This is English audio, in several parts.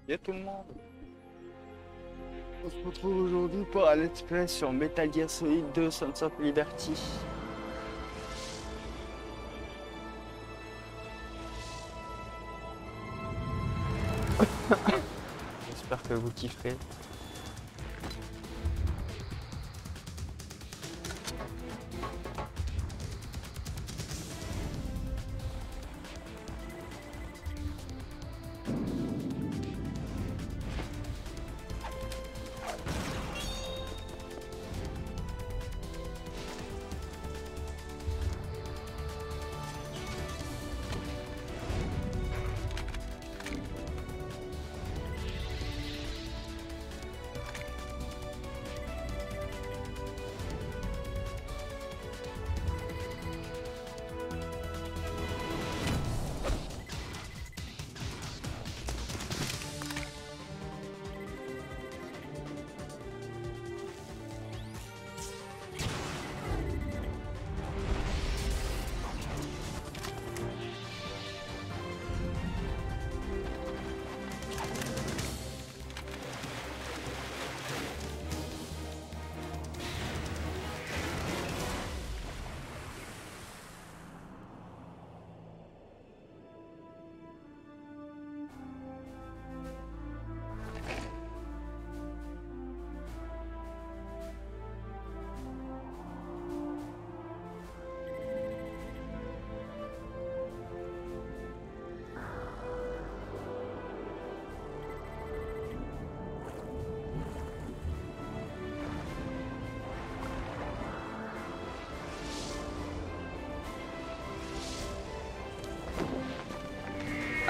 Y'a tout le monde. On se retrouve aujourd'hui pour un let's play sur Metal Gear Solid 2 Sons of Liberty. J'espère que vous kifferez.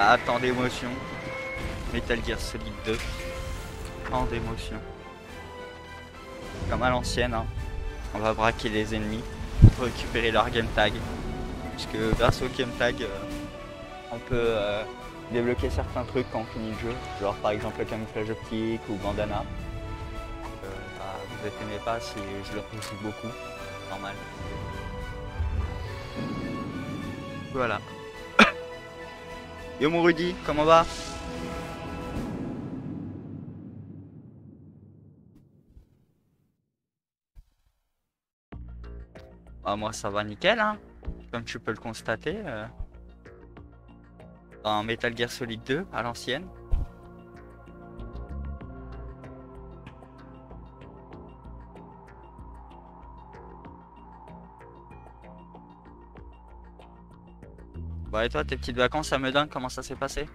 Ah, tant d'émotions. Metal Gear Solid 2. Tant d'émotions. Comme à l'ancienne, hein. On va braquer les ennemis pour récupérer leur game tag. Puisque grâce au game tag, on peut débloquer certains trucs quand on finit le jeu. Genre par exemple le camouflage optique ou bandana. Vous étonnez pas si je le rejoue beaucoup. Normal. Voilà. Yo mon Rudy, comment va? Ah, moi ça va nickel, hein. Comme tu peux le constater. Dans Metal Gear Solid 2 à l'ancienne. Bah et toi, tes petites vacances à Meudon, comment ça s'est passé?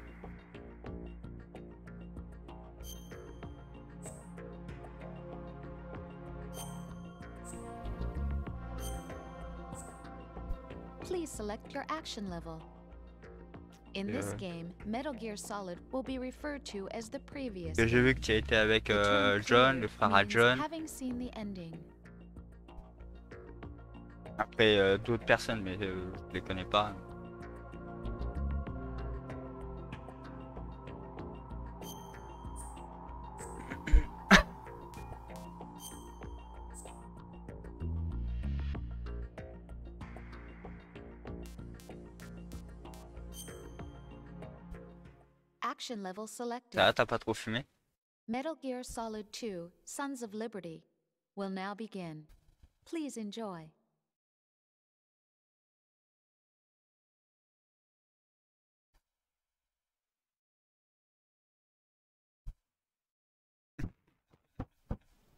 Please select your action level. In this game, Metal Gear Solid will be referred to as the previous. J'ai vu que tu as été avec John, le frère à John. Having seen the ending. Après d'autres personnes, mais je les connais pas. Action level selected. Ah, t'as pas trop fumé? Metal Gear Solid 2, Sons of Liberty, will now begin. Please enjoy.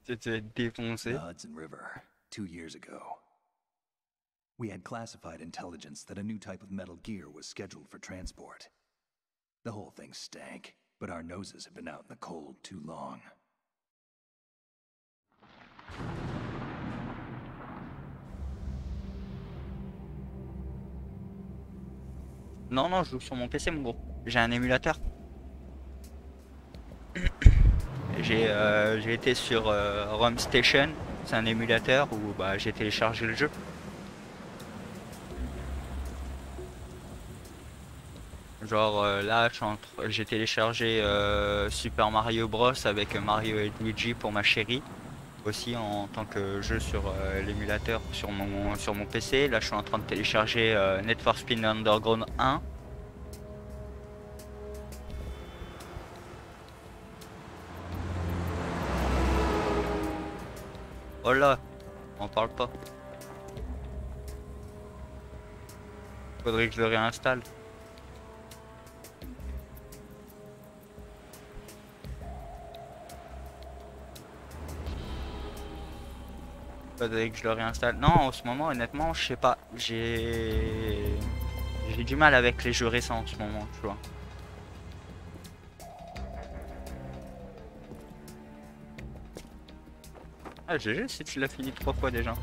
Tu t'es défoncé. The Hudson River, 2 years ago. We had classified intelligence that a new type of Metal Gear was scheduled for transport. The whole thing stank, but our noses have been out in the cold too long. Non, non, je joue sur mon PC, mon gros. J'ai un émulateur. J'ai été sur ROM Station. C'est un émulateur où bah, j'ai téléchargé le jeu. Genre là, j'ai téléchargé Super Mario Bros avec Mario et Luigi pour ma chérie. Aussi en tant que jeu sur l'émulateur sur mon PC. Là, je suis en train de télécharger Need for Speed Underground 1. Oh là, on parle pas. Faudrait que je le réinstalle. Faudrait que je le réinstalle. Non, en ce moment, honnêtement, je sais pas. J'ai du mal avec les jeux récents en ce moment, tu vois. Ah, GG si tu l'as fini 3 fois déjà.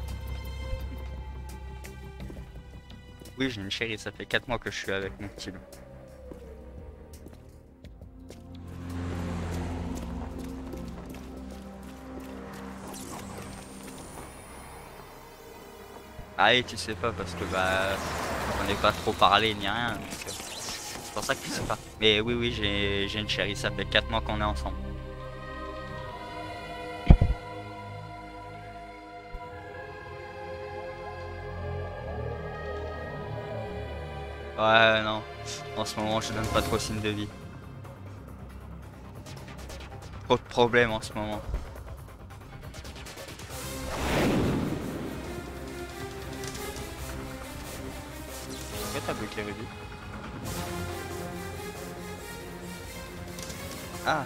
Oui, j'ai une chérie, ça fait 4 mois que je suis avec mon petit loup. Ah et tu sais pas parce que bah on n'est pas trop parlé ni rien, donc c'est pour ça que tu sais pas. Mais oui oui j'ai une chérie, ça fait 4 mois qu'on est ensemble. Ouais non, en ce moment je donne pas trop signe de vie. Trop de problèmes en ce moment. Pourquoi t'as bloqué Ruby? Ah.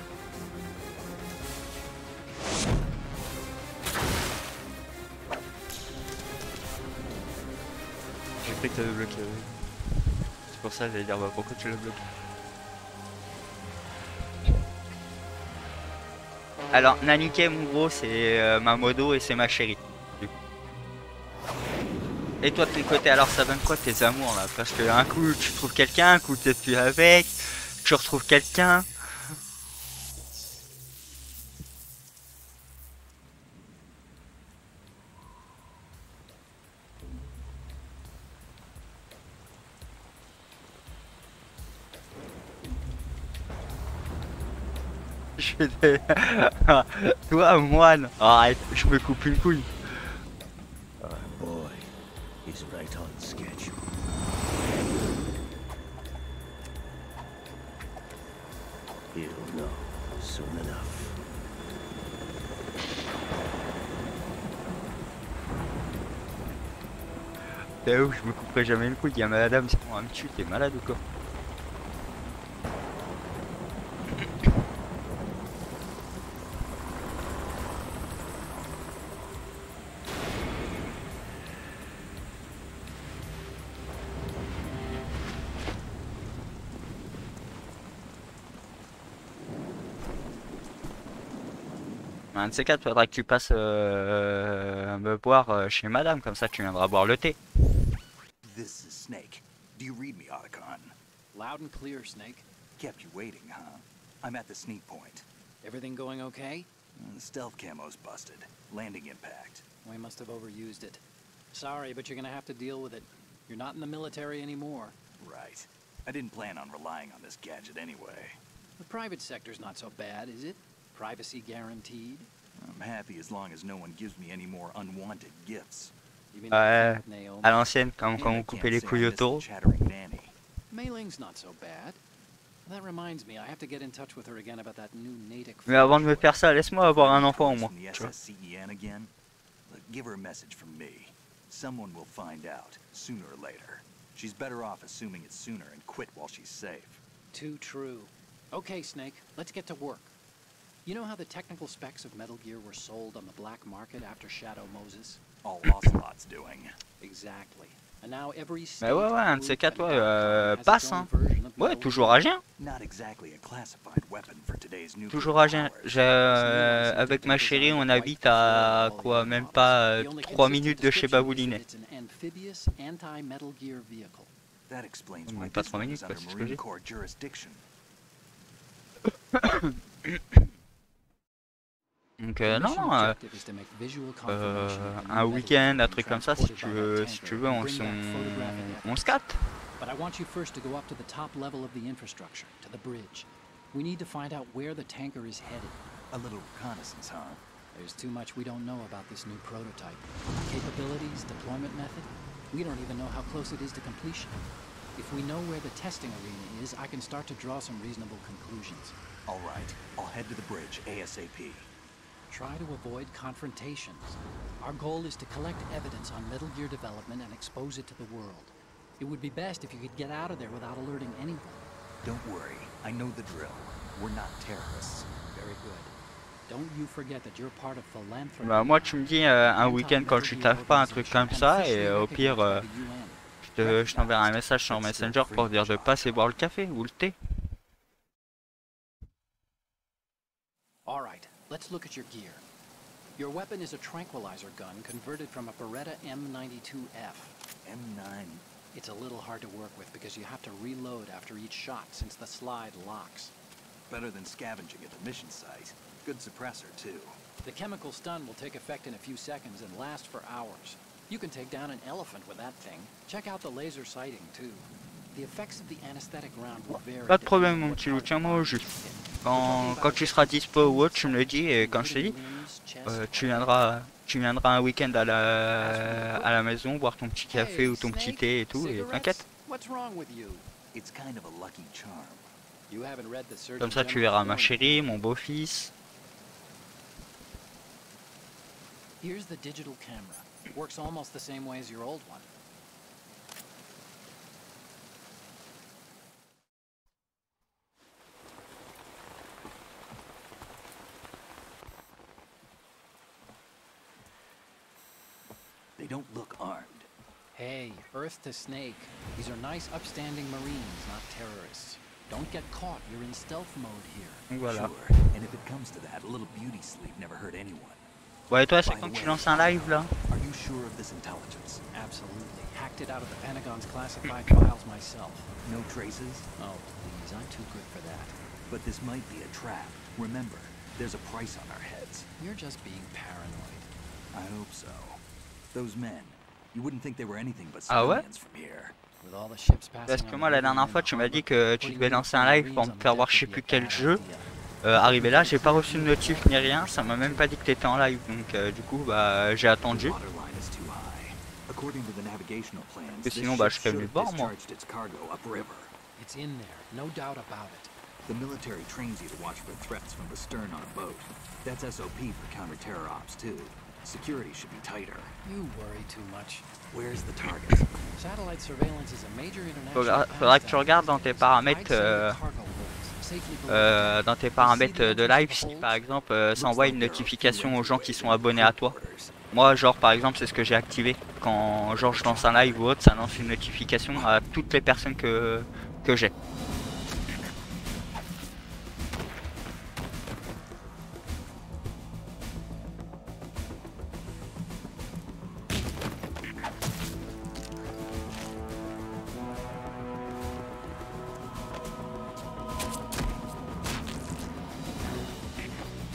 J'ai cru que t'avais bloqué Ruby. C'est pour ça que j'allais dire bah pourquoi tu l'as bloqué. Alors Nanike mon gros c'est ma modo et c'est ma chérie. Et toi de ton côté alors ça donne quoi tes amours là? Parce que un coup tu trouves quelqu'un, un coup t'es plus avec, tu retrouves quelqu'un. Je fais des... Toi moine, arrête, je me coupe une couille. Our boy is right on schedule. He'll know soon enough. T'es où? Je me couperai jamais une couille, il y a madame, c'est pour me tuer, t'es malade ou quoi? Un de ces quatre, faudra que tu passes me boire chez madame, comme ça tu viendras boire le thé. This is Snake. Do you read me, Otacon? Loud and clear, Snake. Kept you waiting, huh? I'm at the sneak point. Everything going okay? The stealth camo's busted. Landing impact. We must have overused it. Sorry, but you're gonna have to deal with it. You're not in the military anymore. Right. I didn't plan on relying on this gadget anyway. The private sector's not so bad, is it? Privacy guaranteed? I'm happy as long as no one gives me any more unwanted gifts. You mean Ouais, Naomi? à l'ancienne, quand And I on can't coupait les say I couilles miss the autour. chattering nanny. Mei Ling's not so bad. That reminds me, I have to get in touch with her again about that new Natick. Mais avant de me faire ça, laisse-moi avoir un enfant au moins. From the Tu vois. SSCEN again? Look, give her a message from me. Someone will find out, sooner or later. She's better off assuming it sooner and quit while she's safe. Too true. Okay, Snake, let's get to work. You know how the technical specs of Metal Gear were sold on the black market after Shadow Moses? All Ocelot's doing. Exactly. And now every Mais ouais, ouais, un de ces quatre, ouais, has passe, its own hein. version of Ouais, Metal toujours Gear. à Gien. Not exactly a classified weapon for today's nuclear Toujours à Gien. powers. Avec ma chérie, on habite à quoi, même pas 3 minutes de chez Baboulinet. It's an amphibious anti-Metal Gear vehicle. That explains Ouais, why pas this 3 one minutes, is quoi, under c'est ce que Marine j'ai. Corps jurisdiction. Donc The non, mission non, objective is to make visual confirmation of the un new week-end, metal un truc comme ça, si transported tu by veux, that si tu tanker veux, and bring back photographic on evidence. se capte. But I want you first to go up to the top level of the infrastructure, to the bridge. We need to find out where the tanker is headed. A little reconnaissance, huh? There's too much we don't know about this new prototype. Capabilities, deployment method. We don't even know how close it is to completion. If we know where the testing arena is, I can start to draw some reasonable conclusions. All right, I'll head to the bridge ASAP. try to avoid confrontations. Our goal is to collect evidence on Metal Gear development and expose it to the world. It would be best if you could get out of there without alerting anyone. Don't worry, I know the drill. We're not terrorists. Very good. Don't you forget that you're part of philanthropy. Bah moi tu me dis un week-end quand tu taffes pas, un truc comme ça, et au pire je t'enverrai un message sur Messenger pour dire de passer boire le café ou le thé. Alright, let's look at your gear. Your weapon is a tranquilizer gun converted from a Beretta M92F. M9. It's a little hard to work with because you have to reload after each shot since the slide locks. Better than scavenging at the mission site. Good suppressor, too. The chemical stun will take effect in a few seconds and last for hours. You can take down an elephant with that thing. Check out the laser sighting, too. The effects of the anesthetic round will vary. Pas de problème mon petit loup, tiens-moi au jus. Quand tu seras dispo ou autre, tu me le dis, et quand je te dis, tu viendras un week-end à la maison, boire ton petit café ou ton petit thé et tout, et t'inquiète. Comme ça tu verras ma chérie, mon beau-fils. Here's the digital camera. Works almost the same way as your old one. They don't look armed. Hey, Earth to Snake. These are nice, upstanding Marines, not terrorists. Don't get caught. You're in stealth mode here. Voilà. Sure. And if it comes to that, a little beauty sleep never hurt anyone. Ouais, et toi, c'est quand tu lances un live là? Are you sure of this intelligence? Absolutely. Hacked it out of the Pentagon's classified files myself. No traces? Oh, please, I'm too good for that. But this might be a trap. Remember, there's a price on our heads. You're just being paranoid. I hope so. Those men, you wouldn't think they were anything but Ah ouais? civilians from here. With all the ships passing Parce que moi la dernière fois tu m'as dit que tu devais lancer un live pour me faire voir je sais plus quel jeu. Arrivé là, j'ai pas reçu de notif ni rien, ça m'a même pas dit que t'étais en live, donc du coup bah j'ai attendu. Et sinon bah je serais venu te voir moi. It's in there, no doubt about it. The military trains you to watch for threats from the stern on a boat. That's SOP for counter-terror ops too. Security should be tighter. You worry too much. Where's the target? Satellite surveillance is a major international Faudra que tu regardes dans tes paramètres de live si par exemple ça envoie une notification aux gens qui sont abonnés à toi. Moi genre par exemple c'est ce que j'ai activé. Quand genre je lance un live ou autre, ça lance une notification à toutes les personnes que j'ai.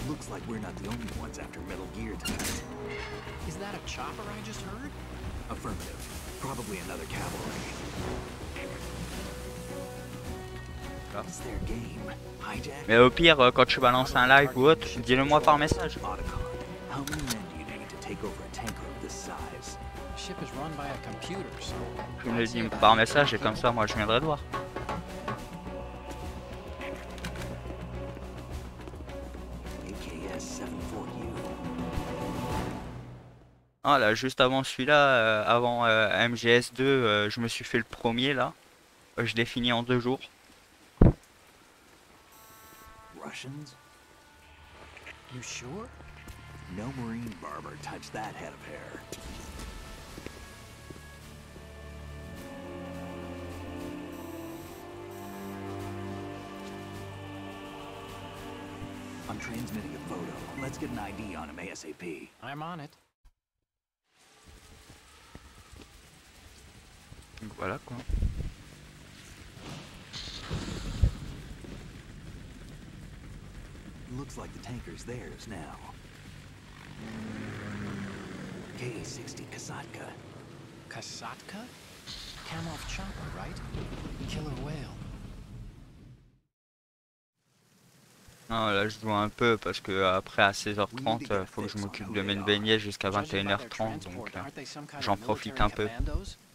Looks like we're not the only ones after Metal Gear tonight. Is that a chopper I just heard? Affirmative. Probably another cavalry. It's their game. Hijack. Mais au pire quand tu vas lancer un live ou autre, dis-le moi par message. Otacon. How many men do you need to take over a tanker of this size? The ship is run by a computer, so Tu me le dis par message et comme ça moi je viendrai te voir. Ah là, juste avant celui-là, avant MGS2, je me suis fait le premier là. Je l'ai fini en 2 jours. Russians? You sure? No Marine barber touched that head of hair. I'm transmitting a photo. Let's get an ID on him ASAP. I'm on it. Donc voilà quoi. Looks like the tanker's theirs now. KA-60 Kasatka. Kasatka? Kamov chopper, right? Killer whale. Non là je dois un peu parce que après à 16h30 faut que je m'occupe de mes beignets jusqu'à 21h30 donc j'en profite un peu.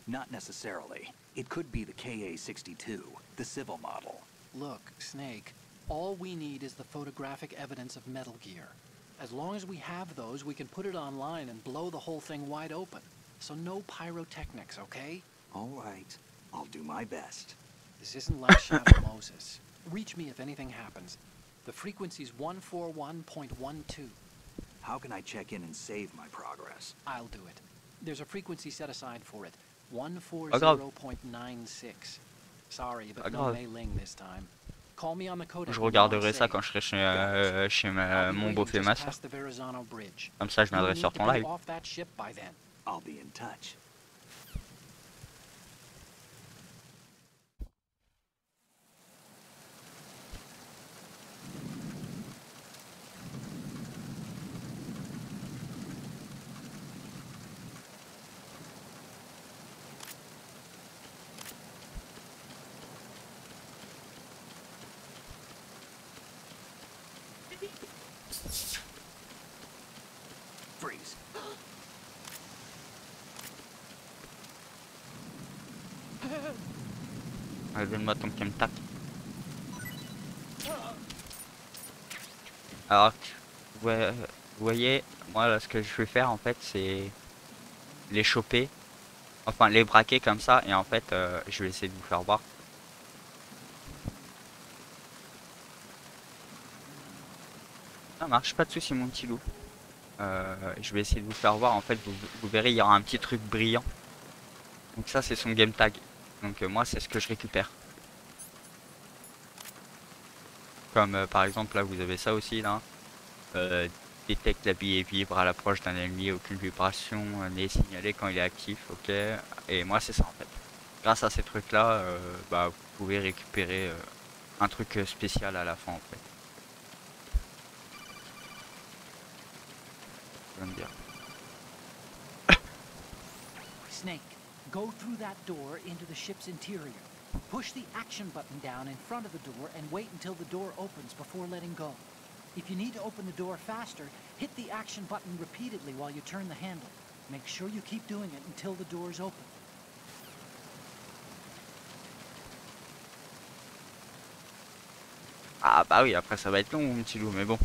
Not necessarily. It could be the KA-62, the civil model. Look, Snake, all we need is the photographic evidence of Metal Gear. As long as we have those, we can put it online and blow the whole thing wide open. So no pyrotechnics, okay? All right. I'll do my best. This isn't like Shadow Moses. Reach me if anything happens. The frequency's 141.12. How can I check in and save my progress? I'll do it. There's a frequency set aside for it. Pas grave. 140.96. Sorry, Pas but no grave. Mei Ling this time. Call me on the code. Je regarderai ça quand je serai chez mon beau-frère et ma soeur. Comme ça, je viendrai sur ton live. I'll be in touch. Freeze. Allez, donne-moi ton Kemtac. Alors, vous voyez, moi là, ce que je vais faire en fait, c'est les choper, enfin les braquer comme ça, et en fait, je vais essayer de vous faire voir. Ça marche, pas de soucis mon petit loup. Je vais essayer de vous faire voir, en fait, vous verrez, il y aura un petit truc brillant. Donc ça, c'est son game tag. Donc moi, c'est ce que je récupère. Comme par exemple, là, vous avez ça aussi, là. Détecte l'habillé vibre à l'approche d'un ennemi, aucune vibration n'est signalée quand il est actif, ok. Et moi, c'est ça, en fait. Grâce à ces trucs-là, bah, vous pouvez récupérer un truc spécial à la fin, en fait. Dire. Snake, go through that door into the ship's interior. Push the action button down in front of the door and wait until the door opens before letting go. If you need to open the door faster, hit the action button repeatedly while you turn the handle. Make sure you keep doing it until the door is open. Ah bah oui, après ça va être long mon petit loup, mais bon.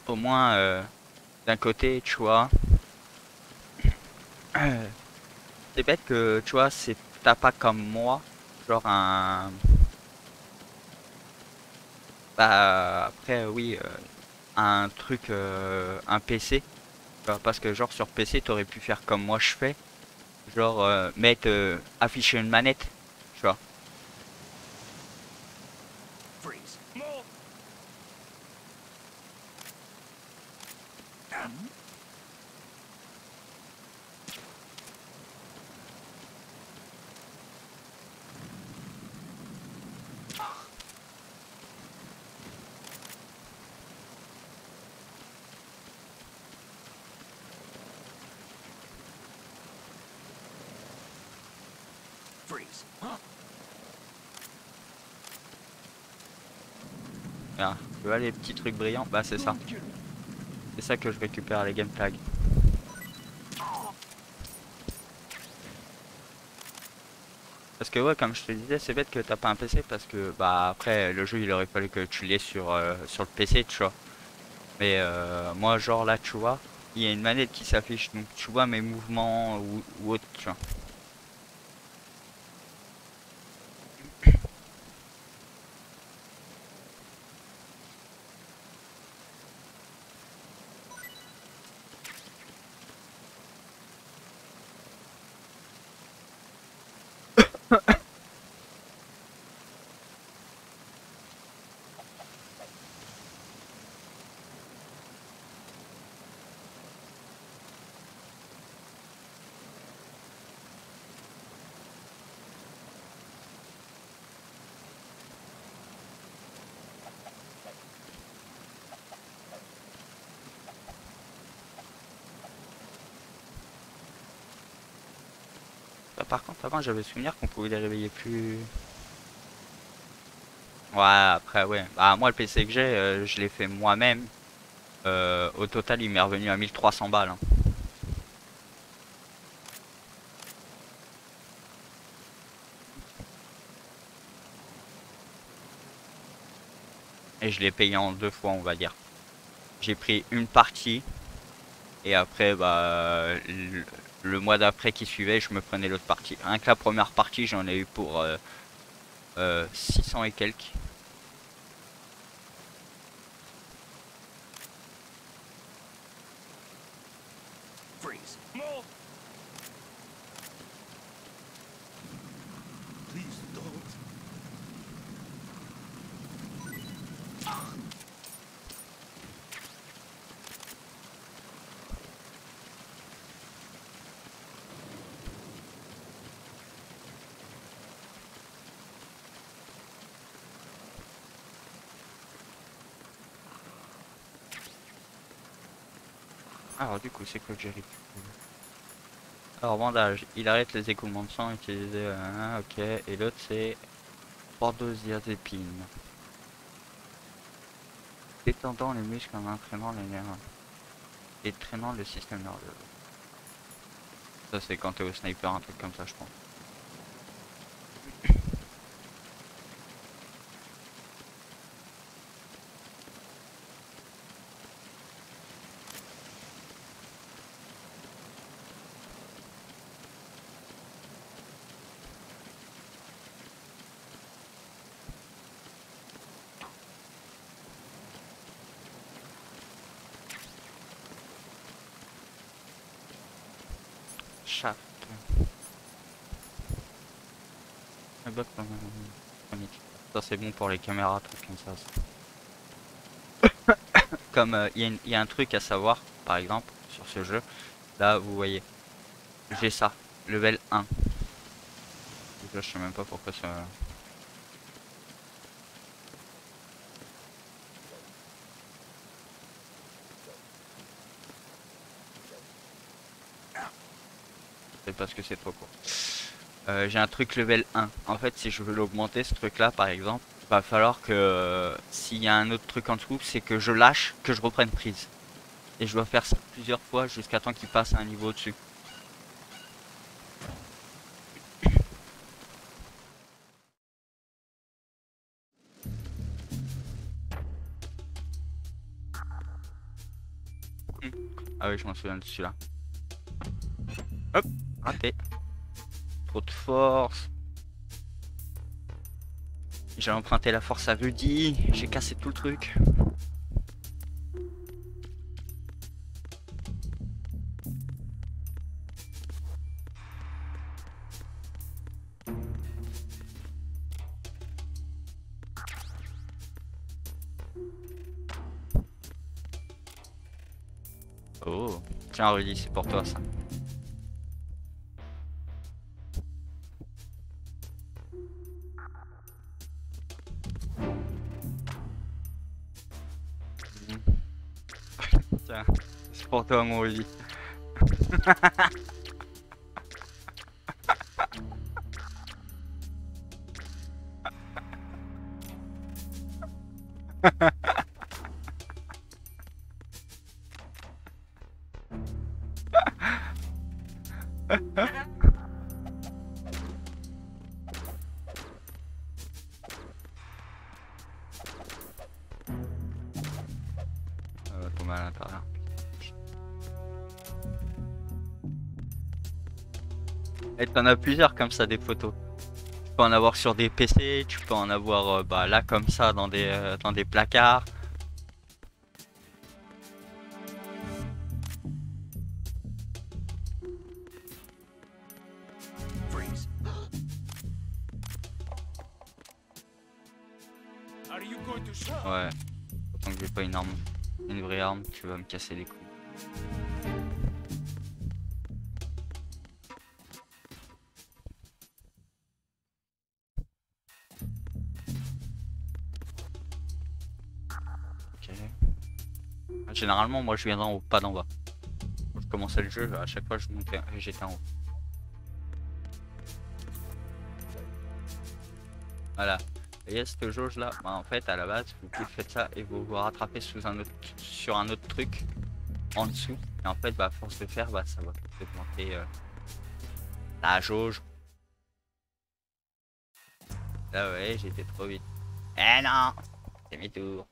Au moins, d'un côté, tu vois, c'est bête que, tu vois, t'as pas comme moi, genre un... Bah, après, oui, un truc, un PC, parce que genre sur PC, t'aurais pu faire comme moi je fais, genre afficher une manette, tu vois. Freeze. Freeze. Regarde, tu vois les petits trucs brillants, bah c'est ça. C'est ça que je récupère les game tags. Parce que ouais, comme je te disais, c'est bête que t'as pas un PC parce que bah après le jeu il aurait fallu que tu l'aies sur le PC, tu vois. Mais moi genre là tu vois, il y a une manette qui s'affiche donc tu vois mes mouvements ou autre, tu vois. Par contre, avant, j'avais souvenir qu'on pouvait les réveiller plus... Ouais, après, ouais. Bah, moi, le PC que j'ai, je l'ai fait moi-même. Au total, il m'est revenu à 1300 balles. Hein. Et je l'ai payé en 2 fois, on va dire. j'ai pris une partie et après bah le mois d'après qui suivait je me prenais l'autre partie. Rien que la première partie j'en ai eu pour 600 et quelques. Freeze. Move! Please don't. Alors du coup c'est quoi que j'ai récupéré? Alors bandage, il arrête les écoulements de sang utilisé, ok, et l'autre c'est bordodiazépine. Détendant les muscles en entraînant les nerfs et traînant le système nerveux. Ça c'est quand t'es au sniper, un truc comme ça je pense. Chat. Ça c'est bon pour les caméras, trucs comme ça. Comme il y a un truc à savoir, par exemple, sur ce jeu, là vous voyez, j'ai ça, level 1. Donc là, je sais même pas pourquoi ça... C'est parce que c'est trop court. J'ai un truc level 1. En fait, si je veux l'augmenter, ce truc là par exemple, va falloir que s'il y a un autre truc en dessous, c'est que je lâche, que je reprenne prise. Et je dois faire ça plusieurs fois jusqu'à temps qu'il passe à un niveau au-dessus. Ah oui, je m'en souviens de celui-là. Hop, raté. Trop de force. J'ai emprunté la force à Rudy, j'ai cassé tout le truc. Oh, tiens Rudy, c'est pour toi ça. Tiens, c'est pour toi mon Rudy. Tomber à l'intérieur. Et t'en as plusieurs comme ça des photos. Tu peux en avoir sur des PC, tu peux en avoir bah, là comme ça dans des placards. Freeze. Ouais. Tant que j'ai pas une arme, une vraie arme, tu vas me casser les couilles. Ok. Généralement, moi je viens d'en haut, pas d'en bas. Quand je commençais le jeu, à chaque fois je montais, j'étais en haut. Voilà. Et cette jauge là, bah, en fait à la base vous faites ça et vous vous rattrapez sur un autre truc en dessous. Et en fait bah, à force de faire, bah, ça va augmenter la jauge. Là ouais, j'étais trop vite. Eh non, c'est mes tours.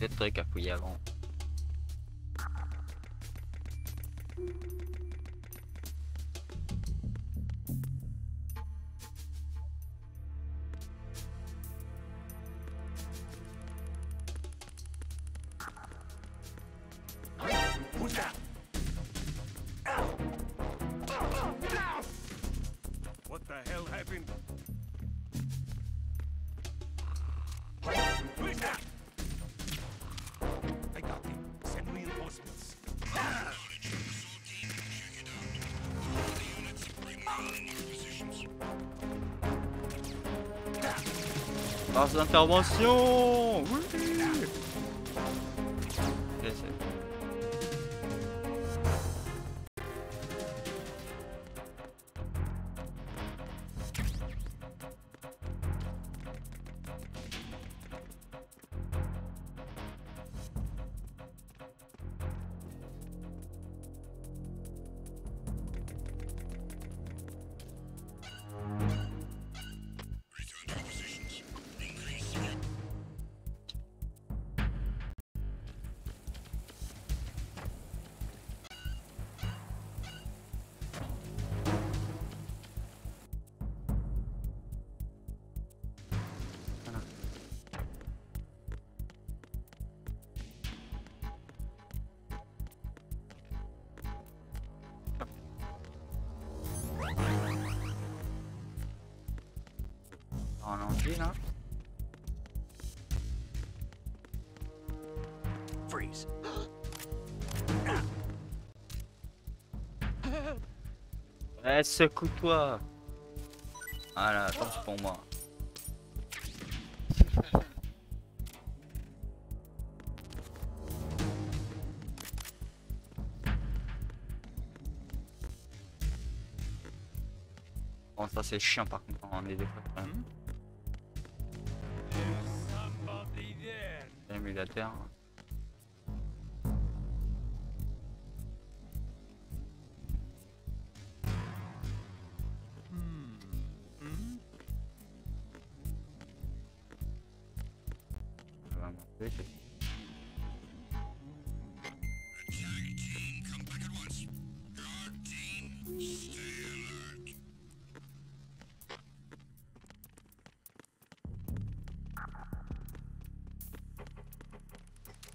Des trucs à fouiller avant. What the hell happened? Who's that? I got him. Send reinforcements. Phase d'intervention. Oui. Ok, c'est- En anglais là. Freeze. Secoue-toi. Voilà, attends, c'est pour moi. Bon, ça c'est chiant par contre, on est des fois quand même. Somebody there. Émulateur. Ça va monter, c'est-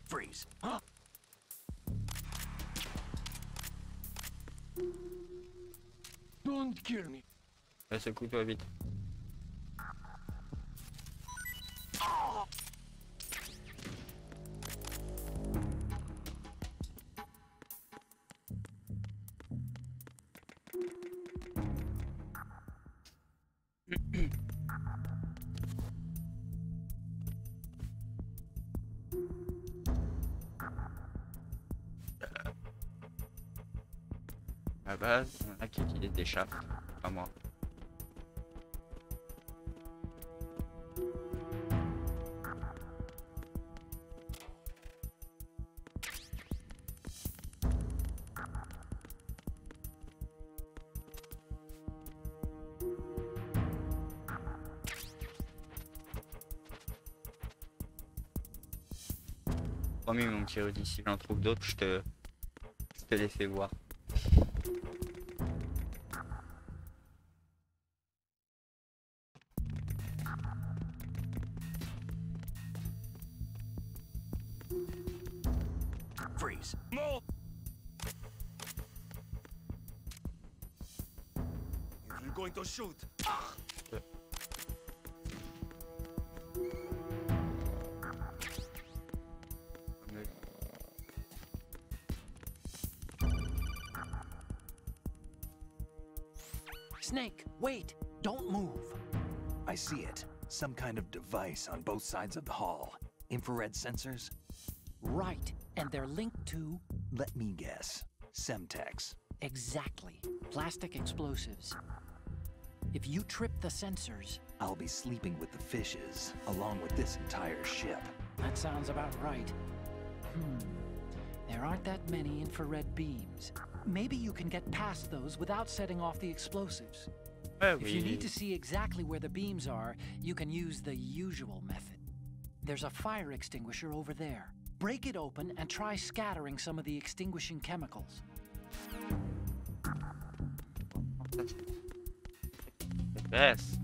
Freeze. Don't kill me. Secoue-toi vite. À la base, il y en a qui utilisent des chapes, pas moi. Promis mon petit Rudy, si j'en trouve d'autres, je te les fais voir. Freeze. No. If you're going to shoot. Snake, wait! Don't move! I see it. Some kind of device on both sides of the hall. Infrared sensors? Right, and they're linked to... Let me guess. Semtex. Exactly. Plastic explosives. If you trip the sensors... I'll be sleeping with the fishes, along with this entire ship. That sounds about right. There aren't that many infrared beams. Maybe you can get past those without setting off the explosives. If you need to see exactly where the beams are, you can use the usual method. There's a fire extinguisher over there. Break it open and try scattering some of the extinguishing chemicals. Yes.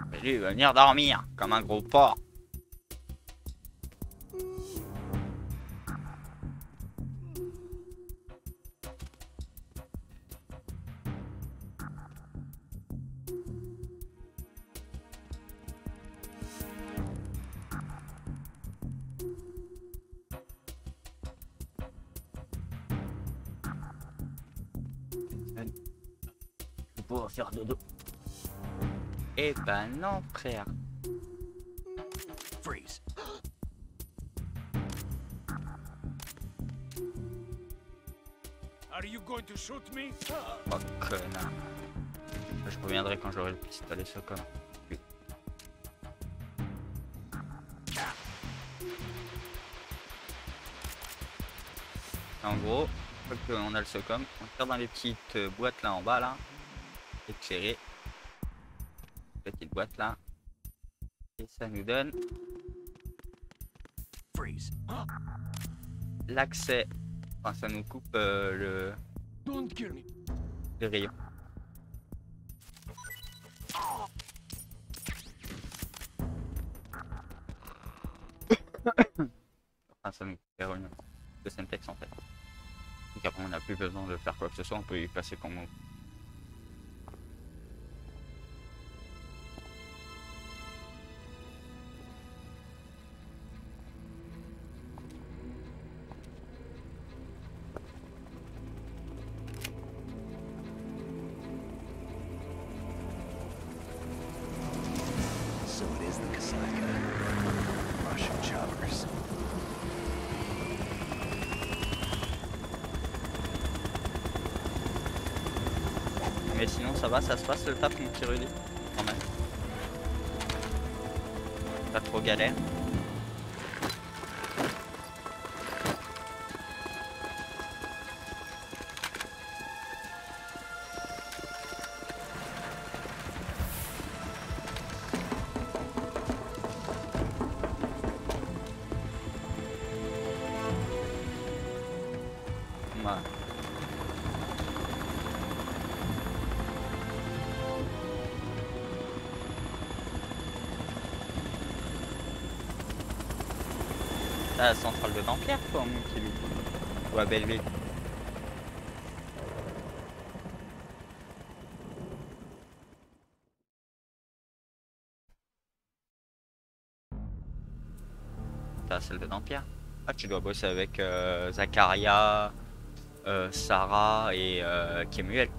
Mais lui, il va venir dormir comme un gros porc. Je vais pouvoir faire dodo. Eh ben non, frère. Freeze. Are you going to shoot me? Oh connard. Je reviendrai quand j'aurai le pistolet ce connard. En gros, une fois qu'on a le SOCOM, on tire dans les petites boîtes là en bas là, éclairées. Petite boîte là. Et ça nous donne Freeze. l'accès. Enfin, ça nous coupe le Don't kill me. rayon. Enfin, ça nous coupe les rayons de Semtex en fait. Donc après on n'a plus besoin de faire quoi que ce soit, on peut y passer comme on. So it is the Kasaka. Russian choppers. Mais sinon ça va, ça se passe le taf mon petit Rudy, quand même. Pas trop galère. Voilà. À la centrale de Dampierre quoi, mon petit loup. Ou à Belleville. T'as celle de Dampierre. Ah, tu dois bosser avec Zacharia, Sarah et Kemuel.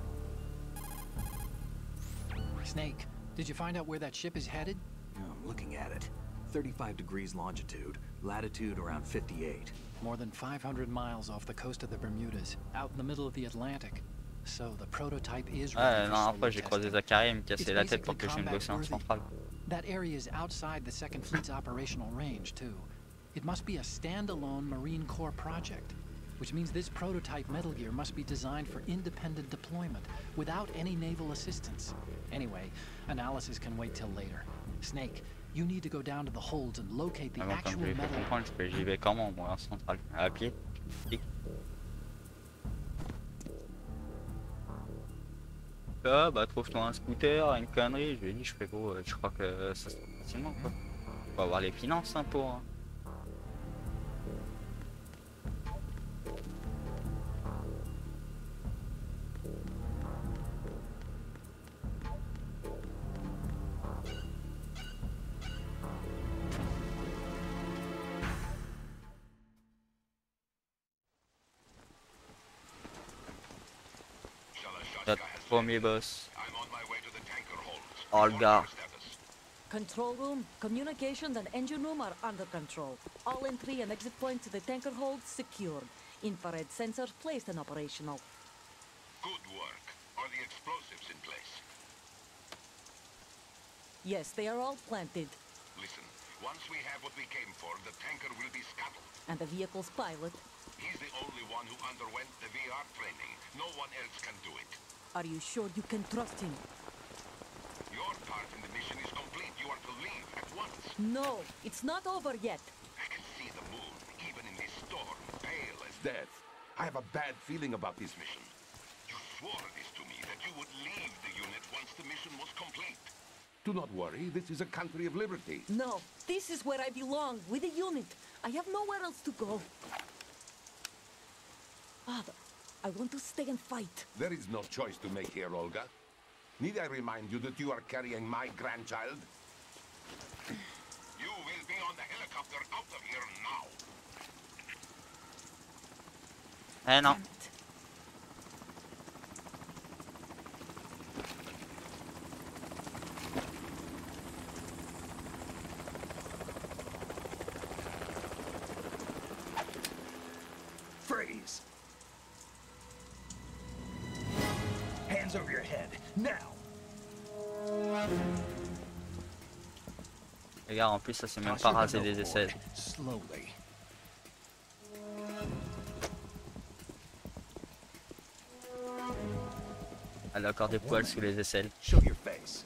Snake, did you find out where that ship is headed? I'm looking at it. 35 degrees longitude, latitude around 58. More than 500 miles off the coast of the Bermudas, out in the middle of the Atlantic. So the prototype is ready Ouais, for non, solo après j'ai croisé testing. Zacharia, il me It's cassait la tête pour basically que je vienne bosser en combat-worthy. centrale. That area is outside the Second Fleet's operational range, too. It must be a standalone Marine Corps project, which means this prototype Metal Gear must be designed for independent deployment, without any naval assistance. Anyway, analysis can wait till later. Snake, you need to go down to the holds and locate the Avant, comme actual je lui ai fait metal... comprendre, j'y vais comment moi en centrale? À pied. Ah bah trouve-toi un scooter, une connerie. Je lui ai dit, je fais gros, je crois que ça se fait facilement quoi. Faut avoir les finances hein, pour. Notre premier boss. Olga. Control room, communications and engine room are under control. All entry and exit points to the tanker hold secured. Infrared sensors placed and operational. Good work. Are the explosives in place? Yes, they are all planted. Listen, once we have what we came for, the tanker will be scuttled. and the vehicle's pilot. He's the only one who underwent the VR training. No one else can do it. Are you sure you can trust him? Your part in the mission is complete. You are to leave at once. No, it's not over yet. I can see the moon, even in this storm, pale as death. I have a bad feeling about this mission. You swore this to me, that you would leave the unit once the mission was complete. Do not worry, this is a country of liberty. No, this is where I belong, with the unit. I have nowhere else to go. Father, I want to stay and fight. There is no choice to make here, Olga. Need I remind you that you are carrying my grandchild? You will be on the helicopter out of here now. Eh non. Freeze! Hands over your head, now! Regarde, en plus, ça s'est même pas rasé les aisselles. Slowly. Elle a encore des poils sous les aisselles. Show your face.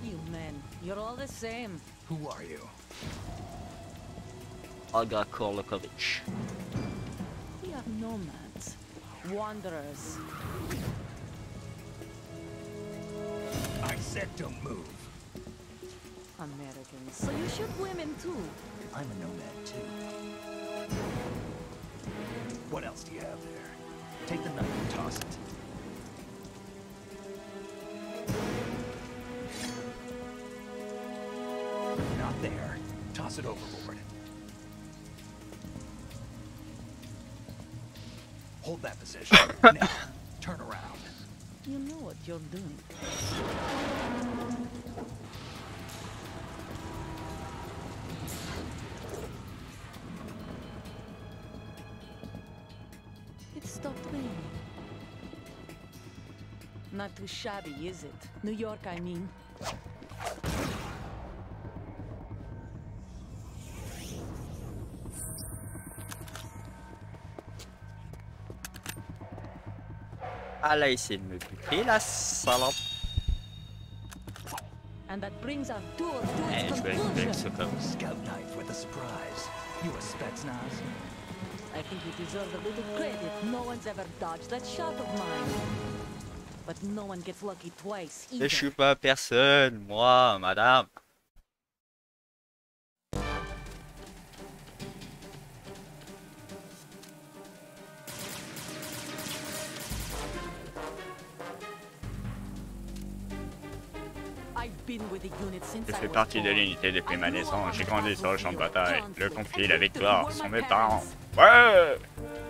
You men, you're all the same. Who are you? Olga Kurlukovich. We are nomads, wanderers. I said don't move. Americans, so you shoot women too. I'm a nomad too. What else do you have there? Take the knife and toss it. Not there. Toss it overboard. Hold that position. Now, turn around. You know what you're doing. It stopped raining. Not too shabby, is it? New York, I mean. Elle a essayé de me buter, la salope. And that brings our tour to Eh, its je vais récupérer ce conclusion. coffre. Scout knife with a surprise. You a Spetsnaz? I think you deserve a little credit. No one's ever dodged that shot of mine. But no one gets lucky twice Je either. suis pas personne, moi, madame. I've been with the unit since Je I fais was partie de born. l'unité depuis ma I grew naissance. up J'ai on the grandi sur le champ de bataille. battlefield, Le conflit, la conflict, victoire were sont my mes parents. parents. Ouais!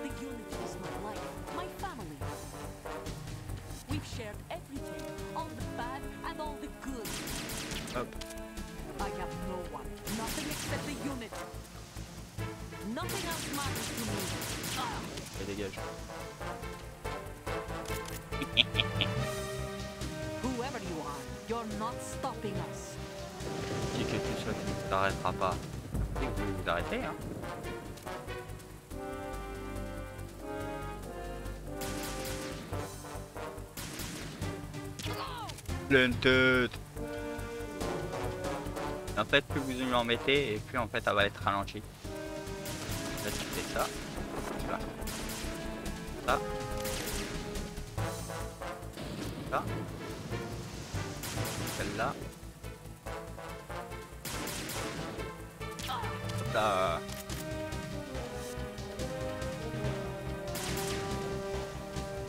The unit is my life, my family. We've shared everything, all the bad and all the good. Hop. I have no one, nothing except the unit. Nothing else matters to me. Ah. Et dégage. Whoever you are, you're not stopping us. Qui que tu sois, tu ne t'arrêteras pas. Et vous voulez vous arrêter, hein? Pleine tête. En fait, plus vous lui en mettez, et plus en fait elle va être ralentie. Là, tu fais ça. Là. Ça. Ça. Celle-là. Là.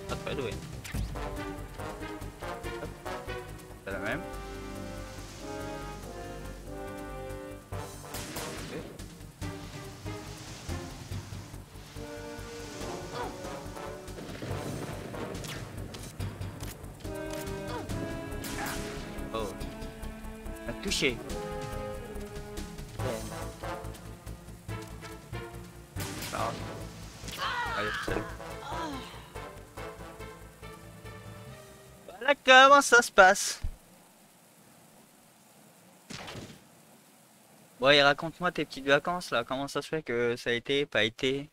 Pas très doué. C'est la même. Ok. Oh. A touché. Charge. Allez, salut. Voilà comment ça se passe. Ouais, raconte-moi tes petites vacances là, comment ça se fait que ça a été, pas été?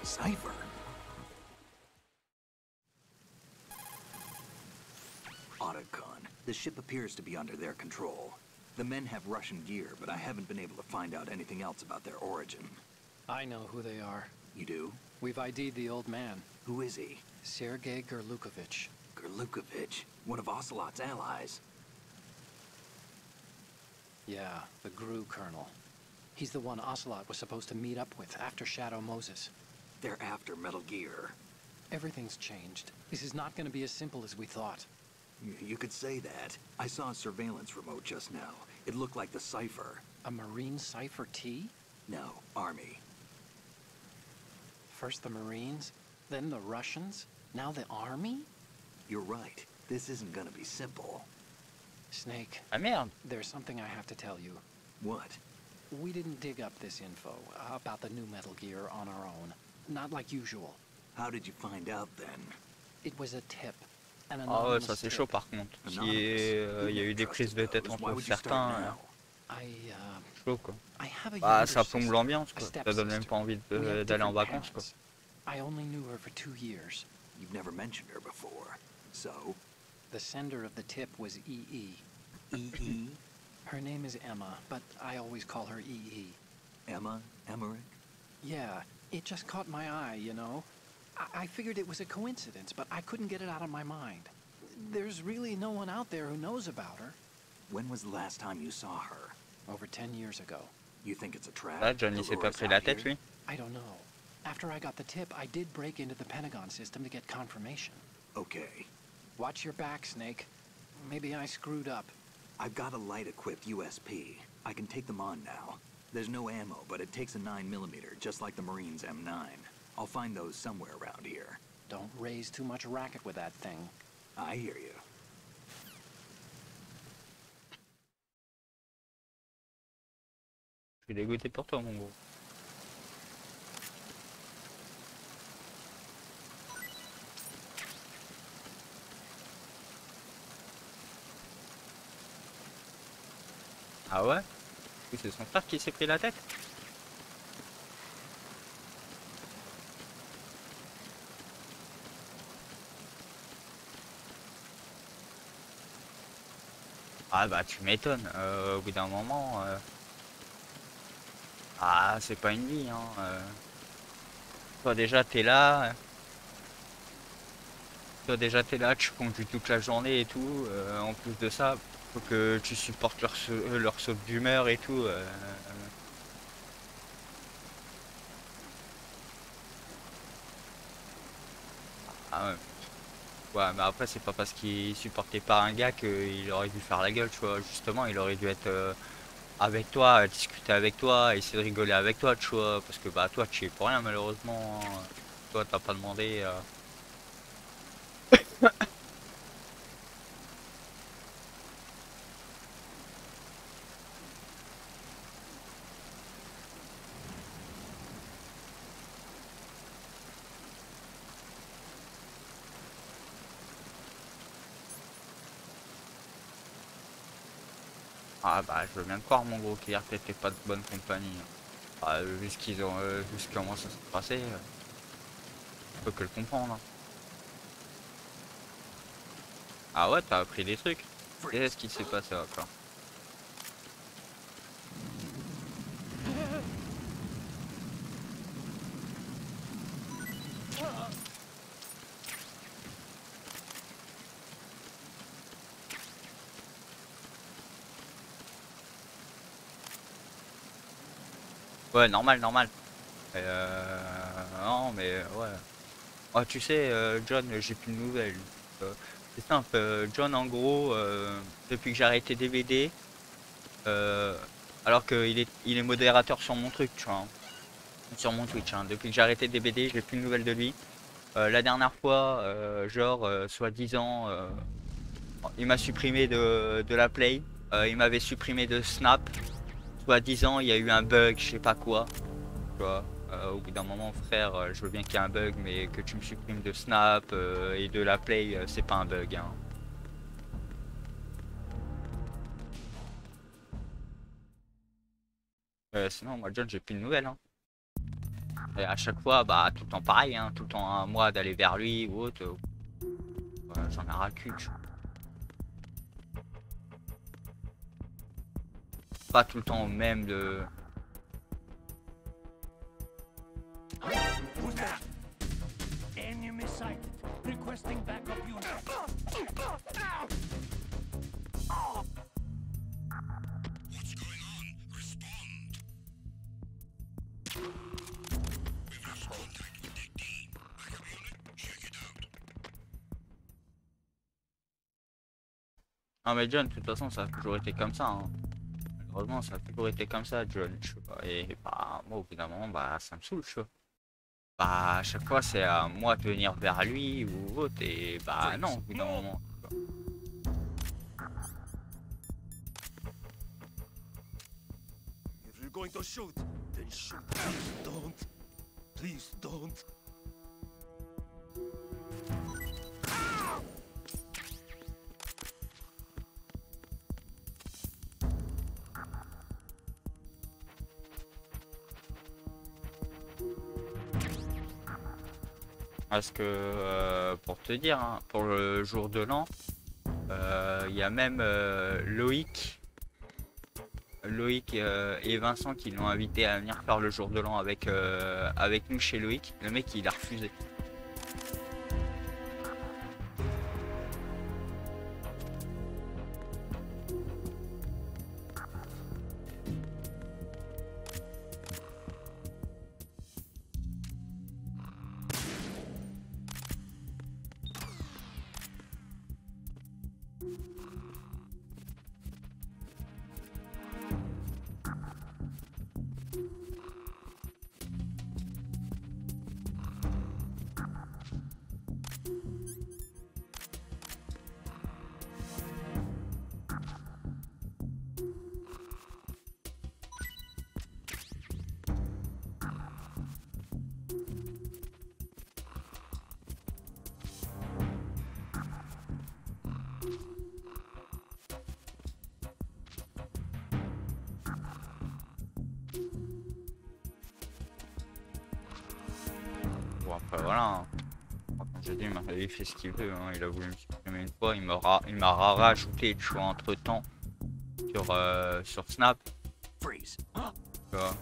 Cypher? Otacon. The ship appears to be under their control. The men have Russian gear, but I haven't been able to find out anything else about their origin. I know who they are. You do? We've ID'd the old man, Who is he? Sergei Gerlukovich. Gerlukovich, one of Ocelot's allies. Yeah, the GRU colonel. He's the one Ocelot was supposed to meet up with after Shadow Moses. They're after Metal Gear. Everything's changed. This is not going to be as simple as we thought. You could say that. I saw a surveillance remote just now. It looked like the Cypher. A Marine Cypher T? No, Army. First the Marines, then the Russians, now the Army? You're right. This isn't gonna be simple. Snake, Ah merde. there's something I have to tell you. What? We didn't dig up this info about the new Metal Gear on our own. Not like usual. How did you find out then? It was a tip. An Ah ouais, anonymous ça c'est tip. chaud par contre. Si Anonymous. il y a eu des prises de tête Why entre would you start certains, now? chaud quoi. I have a Bah younger ça plombe sister, l'ambiance a quoi. Ça donne même stepsister. pas envie We have d'aller en different vacances quoi. parents. I only knew her for 2 years. You've never mentioned her before. So? The sender of the tip was EE. E.E.? Her name is Emma, but I always call her EE. Emma? Emmerich? Yeah, it just caught my eye, you know? I figured it was a coincidence, but I couldn't get it out of my mind. There's really no one out there who knows about her. When was the last time you saw her? Over 10 years ago. You think it's a trap? Là, Johnny to s'est lure pas us pris la out tête here? lui. I don't know. After I got the tip, I did break into the Pentagon system to get confirmation. Okay. Watch your back, Snake. Maybe I screwed up. I've got a light-equipped USP. I can take them on now. There's no ammo, but it takes a 9mm, just like the Marines' M9. I'll find those somewhere around here. Don't raise too much racket with that thing. I hear you. Je suis dégoûté pour toi mon gros. Ah ouais? C'est son frère qui s'est pris la tête? Ah bah tu m'étonnes, au bout d'un moment... Ah c'est pas une vie hein. Toi déjà t'es là. Toi déjà t'es là, tu conduis toute la journée et tout. En plus de ça, faut que tu supportes leur saute d'humeur et tout. Ah ouais. Ouais, mais après, c'est pas parce qu'il est supporté par un gars qu'il aurait dû faire la gueule, tu vois. Justement, il aurait dû être avec toi, discuter avec toi, essayer de rigoler avec toi, tu vois. Parce que bah, toi, tu y es pour rien, malheureusement. Hein. Toi, t'as pas demandé. Ah bah, je veux bien te croire, mon gros, qu'hier, t'étais pas de bonne compagnie. Ah, vu ce qu'ils ont, vu ce comment ça s'est passé, je peux que le comprendre. Hein. Ah ouais, t'as appris des trucs. Qu'est-ce qui s'est passé encore? Ouais, normal, normal. Non, mais ouais. Oh, tu sais, John, j'ai plus de nouvelles. C'est simple, John, en gros, depuis que j'ai arrêté DVD, alors qu'il est modérateur sur mon truc, tu vois, hein, sur mon Twitch. Hein. Depuis que j'ai arrêté DVD, j'ai plus de nouvelles de lui. La dernière fois, soi-disant, il m'a supprimé de la Play. Il m'avait supprimé de Snap. Soi-disant, il y a eu un bug, je sais pas quoi. Tu vois, au bout d'un moment, frère, je veux bien qu'il y ait un bug, mais que tu me supprimes de Snap et de la Play, c'est pas un bug. Hein. Sinon, moi, John, j'ai plus de nouvelles. Hein. Et à chaque fois, bah, tout le temps pareil, hein, tout le temps un mois d'aller vers lui ou autre. J'en ai ras le cul. Pas tout le temps au même de. Enemy sighted. Requesting backup unit. What's going on? Respond. We've lost contact with Deck D. Backup unit, check it out. Ah mais John, de toute façon, ça a toujours été comme ça. Hein. Malheureusement, ça a toujours été comme ça, John. Tu vois. Et bah, moi, au bout d'un moment, bah, ça me saoule, tu vois. Bah, à chaque fois, c'est à moi de venir vers lui ou autre. Et bah, non, au bout d'un moment. If you're going to shoot, then shoot. Don't. Please don't. Parce que, pour te dire, hein, pour le jour de l'an, il y a même Loïc et Vincent qui l'ont invité à venir faire le jour de l'an avec nous chez Loïc. Le mec, il a refusé. Bon après voilà, hein. Comme j'ai dit, il fait ce qu'il veut, hein. Il a voulu me supprimer une fois, il m'a rajouté, tu vois, entre temps sur Snap. Tu vois.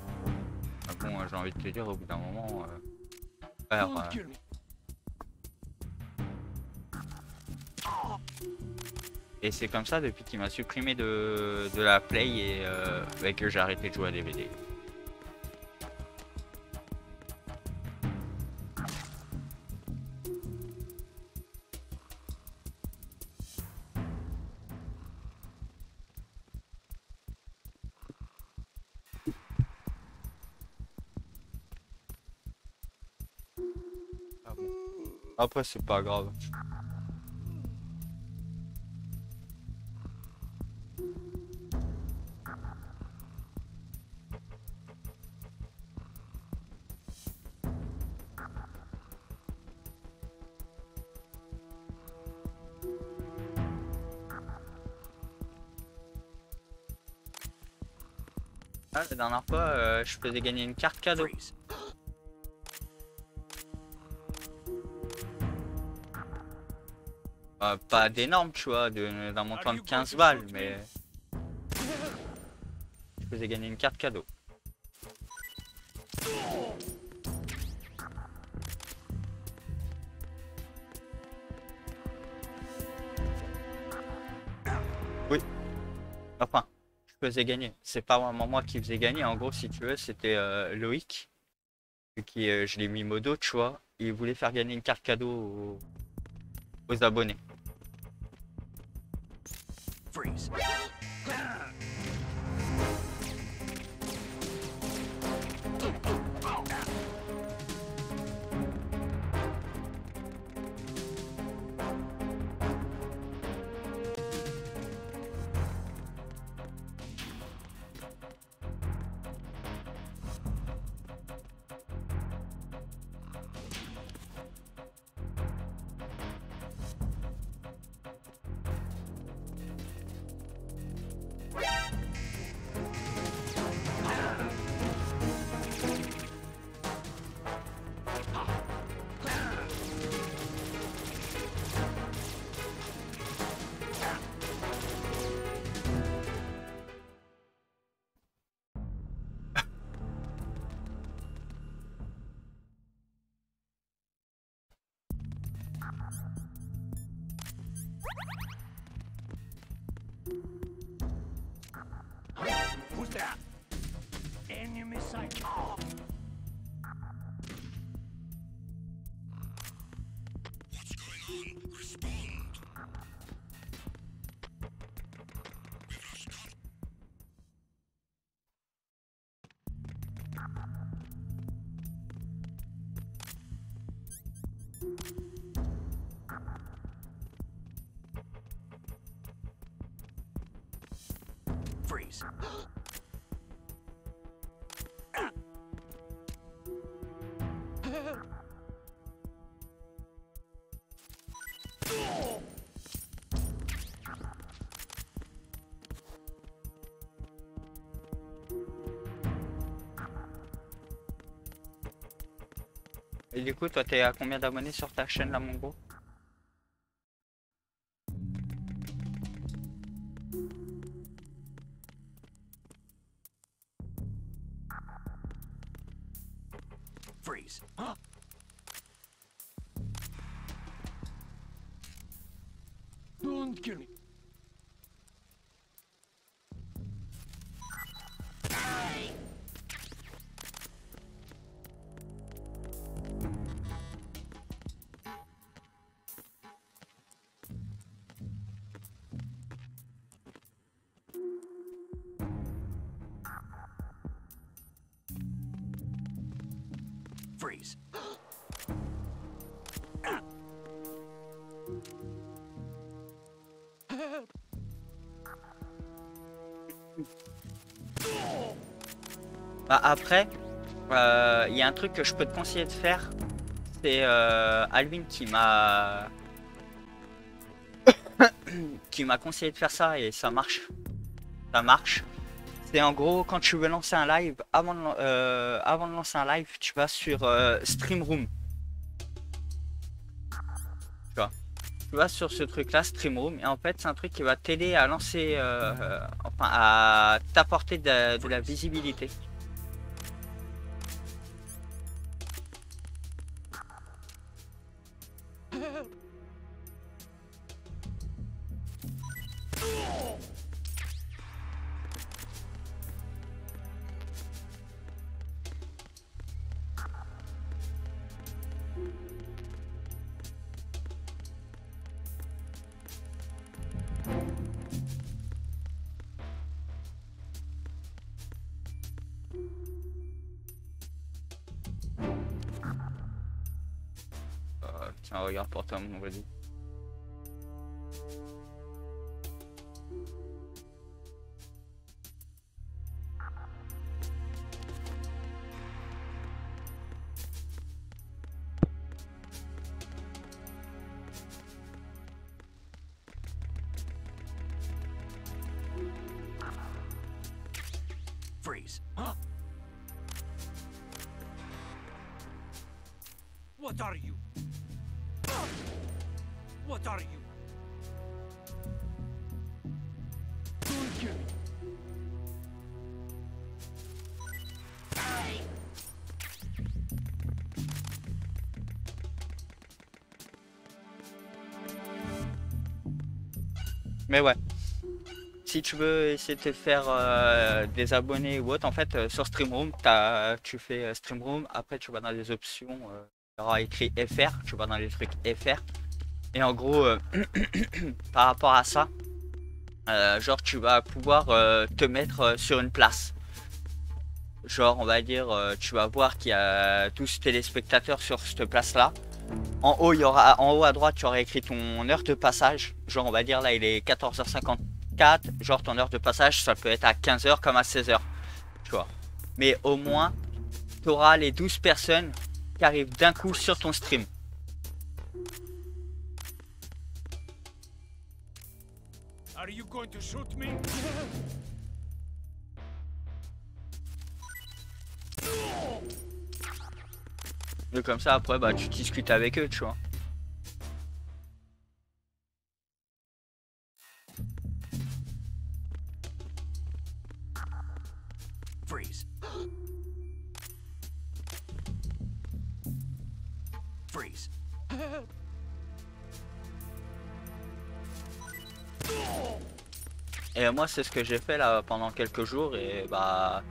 Ah bon, j'ai envie de te dire, au bout d'un moment, frère, et c'est comme ça depuis qu'il m'a supprimé de la Play et que j'ai arrêté de jouer à DVD. Ah bon. Après c'est pas grave. Ah, la dernière fois, je faisais gagner une carte cadeau. Pas d'énorme, tu vois, d'un montant de 15 balles, mais je faisais gagner une carte cadeau. Oui. Enfin, je faisais gagner. C'est pas vraiment moi qui faisais gagner. En gros, si tu veux, c'était Loïc, qui je l'ai mis modo, tu vois. Il voulait faire gagner une carte cadeau aux abonnés. Freeze. Who's that? Enemy sight. What's going on? Respond. We've lost contact. Freeze. Et du coup, toi, t'es à combien d'abonnés sur ta chaîne là, mon gros? Freeze. Don't kill me. Freeze. Bah après, il y a un truc que je peux te conseiller de faire. C'est Alvin qui m'a conseillé de faire ça et ça marche. Ça marche. C'est en gros quand tu veux lancer un live, avant de lancer un live, tu vas sur Stream Room. Tu vois. Tu vas sur ce truc là, Stream Room, et en fait c'est un truc qui va t'aider à lancer, enfin à t'apporter de la visibilité. Tiens, regarde pour toi, mon vas-y. Freeze. What are you? What are you? Don't kill me. Mais ouais. si tu veux essayer de te faire des abonnés ou autre, en fait, sur StreamRoom, tu fais StreamRoom, après tu vas dans les options, il y aura écrit FR, tu vas dans les trucs FR, et en gros, par rapport à ça, genre tu vas pouvoir te mettre sur une place. Genre, on va dire, tu vas voir qu'il y a 12 téléspectateurs sur cette place-là. En haut, en haut à droite, tu auras écrit ton heure de passage. Genre, on va dire, là, il est 14h54. Genre, ton heure de passage, ça peut être à 15h comme à 16h. Tu vois. Mais au moins, tu auras les 12 personnes qui arrivent d'un coup sur ton stream. Are you going to shoot me? Et comme ça, après, bah, tu discutes avec eux, tu vois. Freeze. Freeze. Et moi, c'est ce que j'ai fait là pendant quelques jours. Et bah,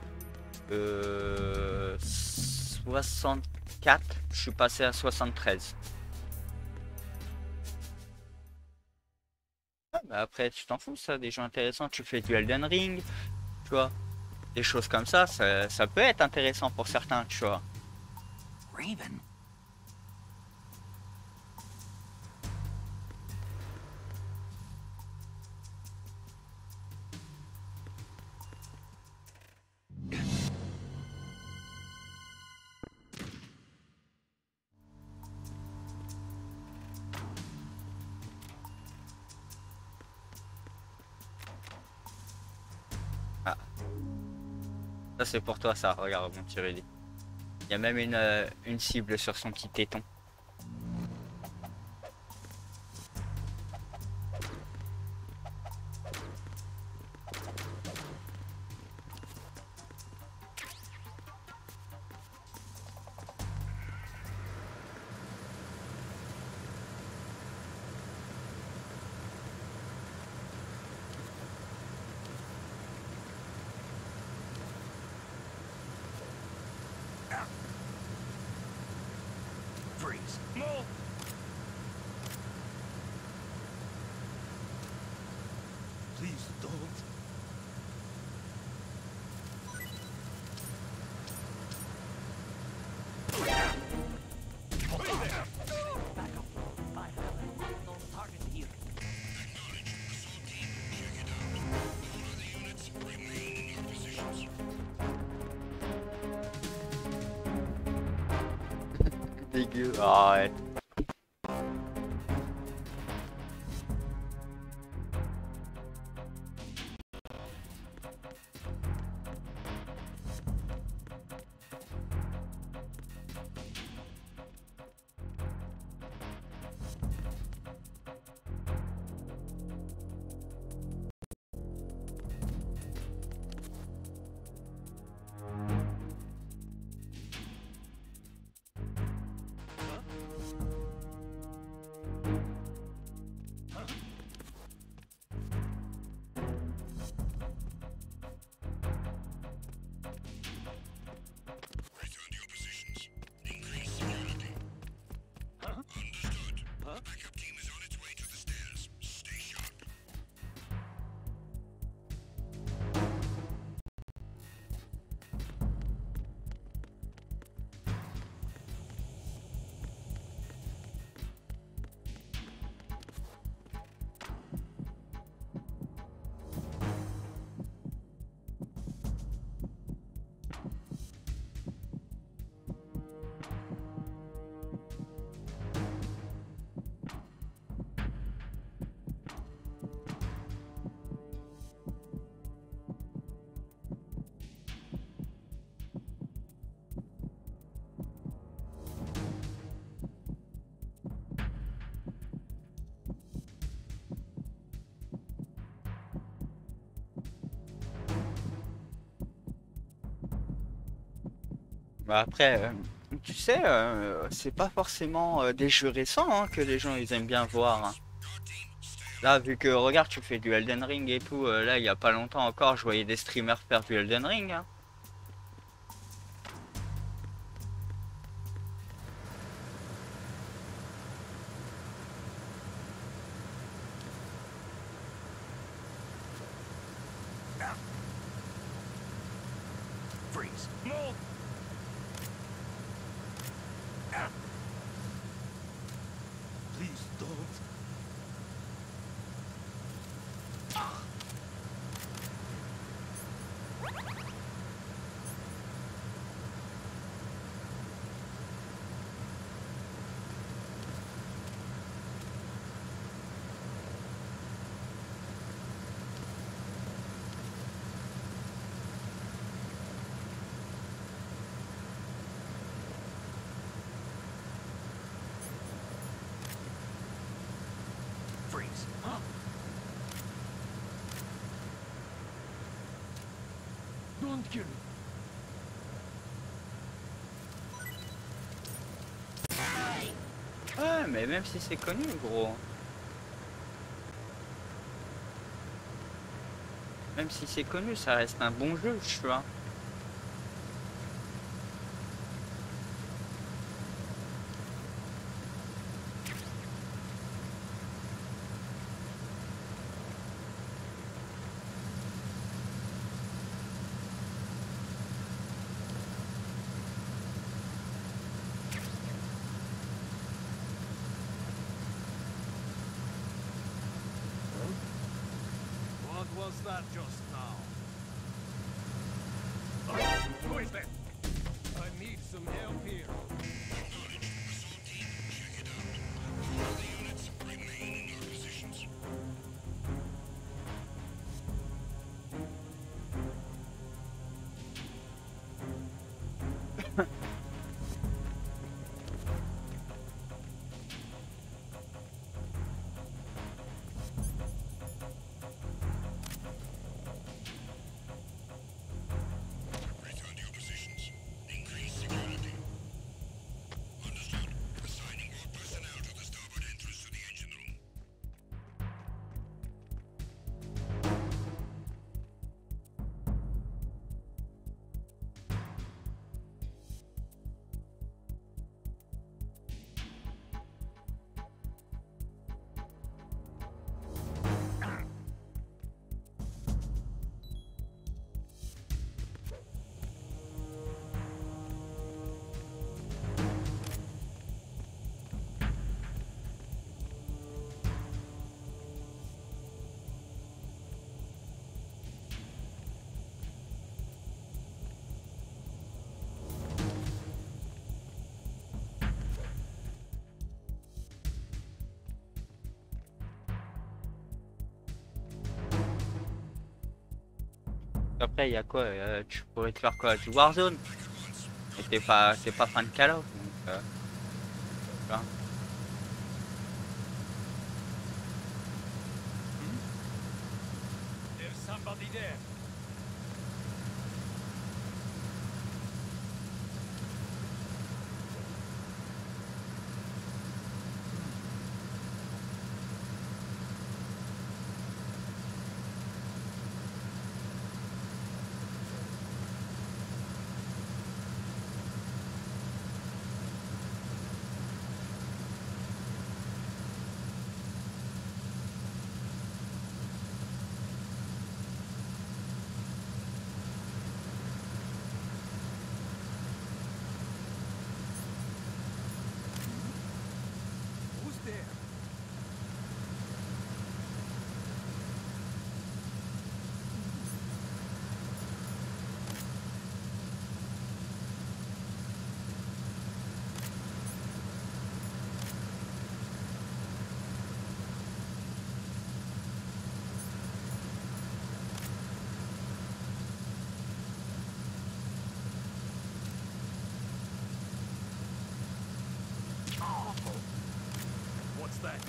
64, je suis passé à 73. Ah, bah après, tu t'en fous, ça, des jeux intéressants. Tu fais du Elden Ring, tu vois. Des choses comme ça, ça peut être intéressant pour certains, tu vois. Raven. Ah. Ça, c'est pour toi, ça. Regarde, mon petit Rudy. Il y a même une cible sur son petit téton. Freeze. No! Please don't. Dégueu. Ah ouais. Bah après, tu sais, c'est pas forcément des jeux récents hein, que les gens ils aiment bien voir. Hein. Là, vu que, regarde, tu fais du Elden Ring et tout, là, il y a pas longtemps encore, je voyais des streamers faire du Elden Ring, hein. Freeze. Move! Please don't. Freeze. Don't kill me. Ouais, mais même si c'est connu, gros. Même si c'est connu, ça reste un bon jeu, tu vois. What was that just now? Who is that? I need some help here. Après, il y a quoi? Tu pourrais te faire quoi? Du Warzone? Et t'es pas fan de Call of, donc, voilà. There's somebody there. Who's there? What's that?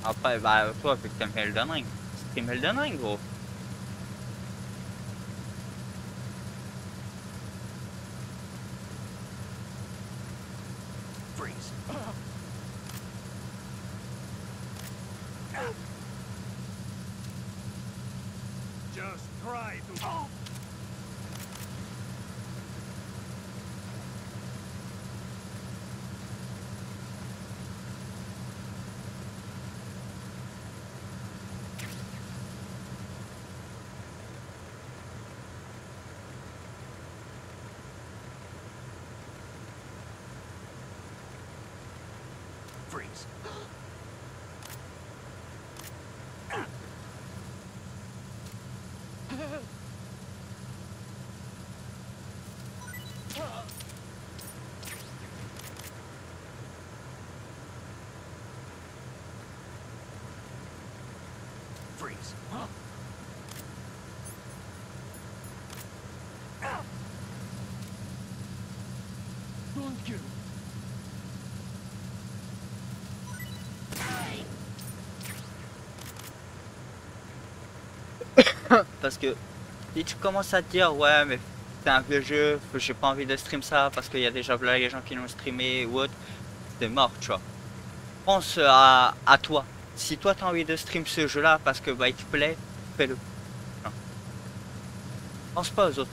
Après, bah, toi, vu que t'aimes Elden Ring, stream Elden Ring, gros. Freeze. Just try to. Freeze. Freeze. Don't kill. Parce que si tu commences à te dire, ouais, mais c'est un vieux jeu, j'ai pas envie de stream ça parce qu'il y a déjà là, les gens qui l'ont streamé ou autre, c'est mort, tu vois. Pense à toi. Si toi t'as envie de stream ce jeu là parce que bah il te plaît, fais-le. Non. Pense pas aux autres.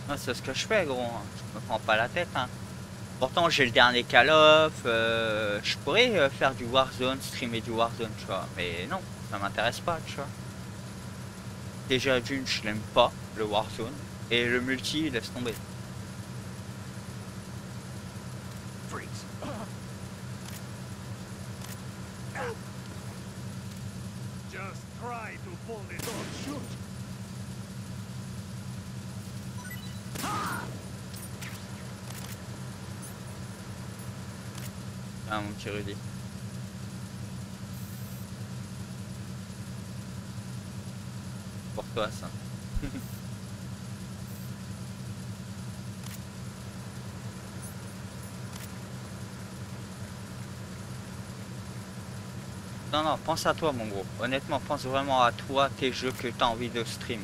Ah, c'est ce que je fais, gros. Hein. Je me prends pas la tête. Hein. Pourtant, j'ai le dernier Call of. Je pourrais faire du Warzone, streamer du Warzone, tu vois. Mais non, ça m'intéresse pas, tu vois. Déjà, d'une, je l'aime pas, le Warzone. Et le multi, laisse tomber. Freeze. Just try to pull it off. Shoot. Ah, mon petit Rudy. Pour toi, ça. Non, non, pense à toi, mon gros. Honnêtement, pense vraiment à toi, tes jeux que tu as envie de stream.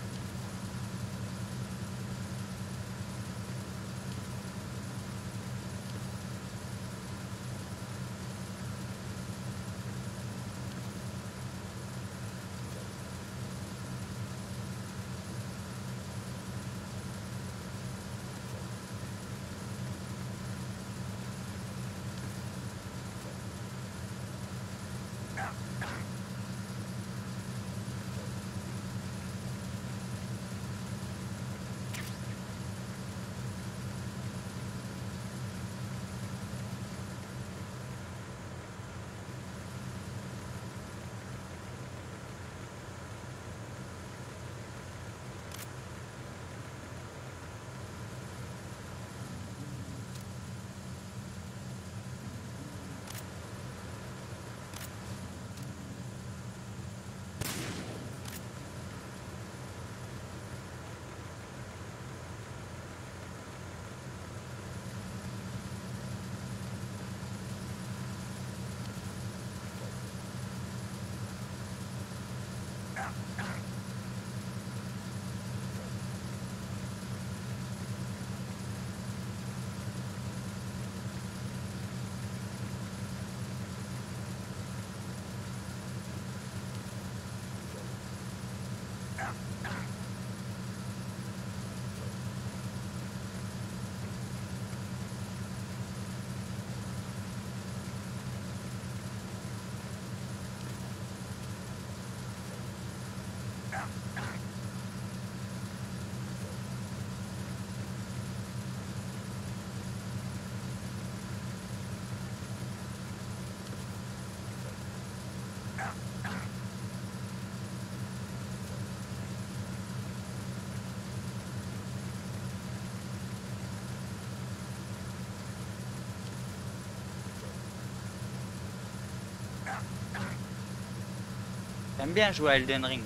J'aime bien jouer à Elden Ring.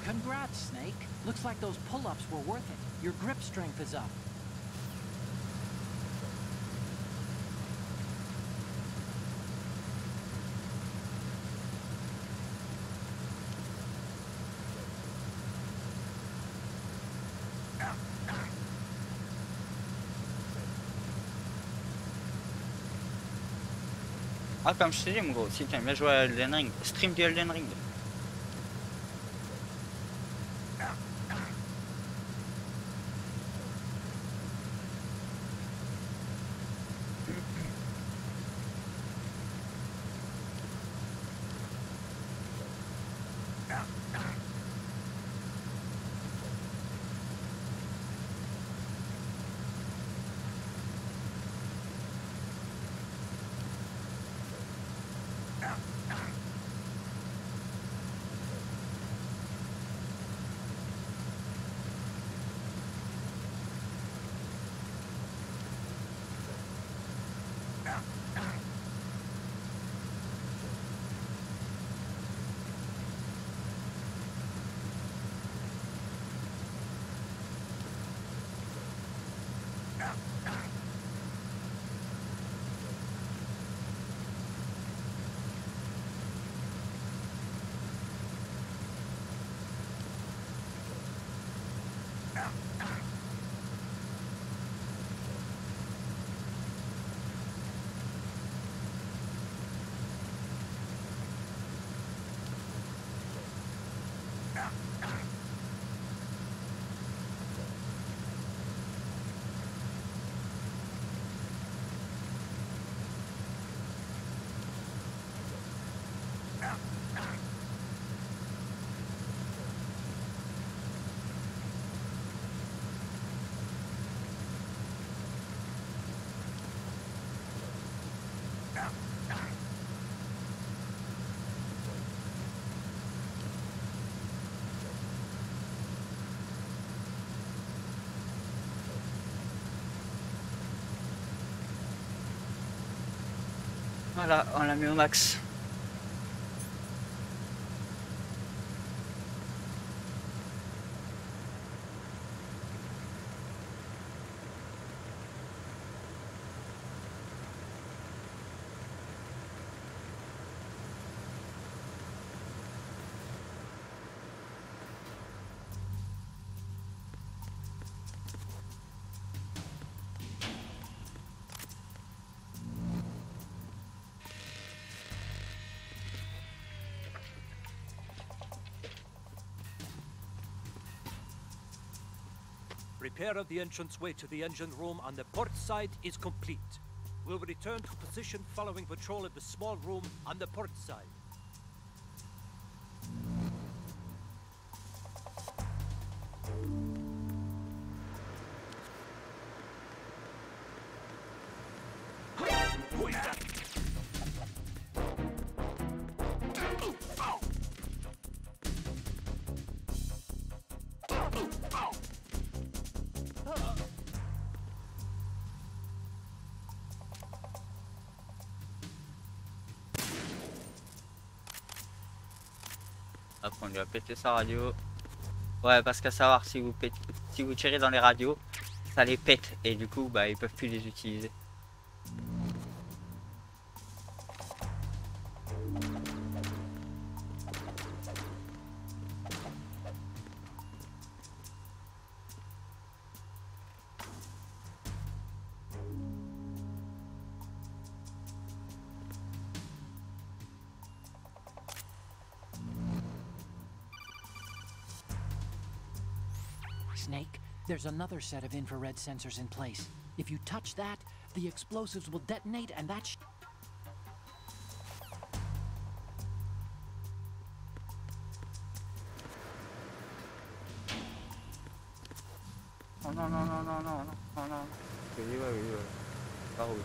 Congrats, Snake. Looks like those pull-ups were worth it. Your grip strength is up. Ah, comme je te dis, mon gros, si t'aimes bien jouer à Elden Ring, stream du Elden Ring. Voilà, on l'a mis au max. Repair of the entranceway to the engine room on the port side is complete. We'll return to position following patrol of the small room on the port side. Après on lui a pété sa radio. Ouais, parce qu'à savoir si vous tirez dans les radios, ça les pète et du coup bah ils peuvent plus les utiliser. Snake. There's another set of infrared sensors in place. If you touch that, the explosives will detonate and that Oh non, non, non, non, non, non, non. Oui, ouais. Par où?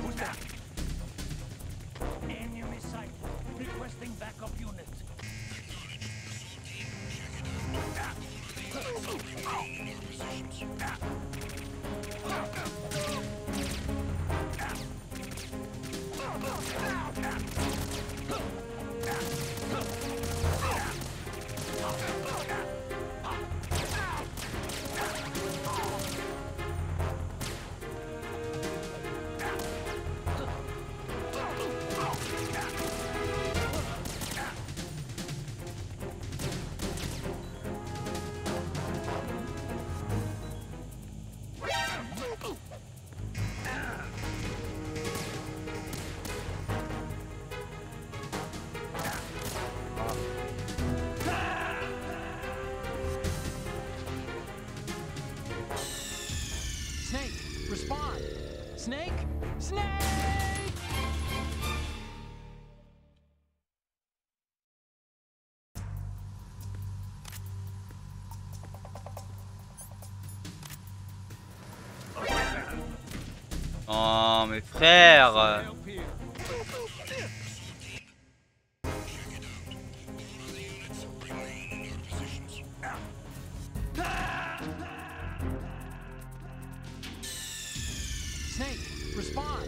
Who's that? Enemy sight. Requesting backup unit. Snake, respond! Snake? Snake! Oh mes frères. Snake, respond!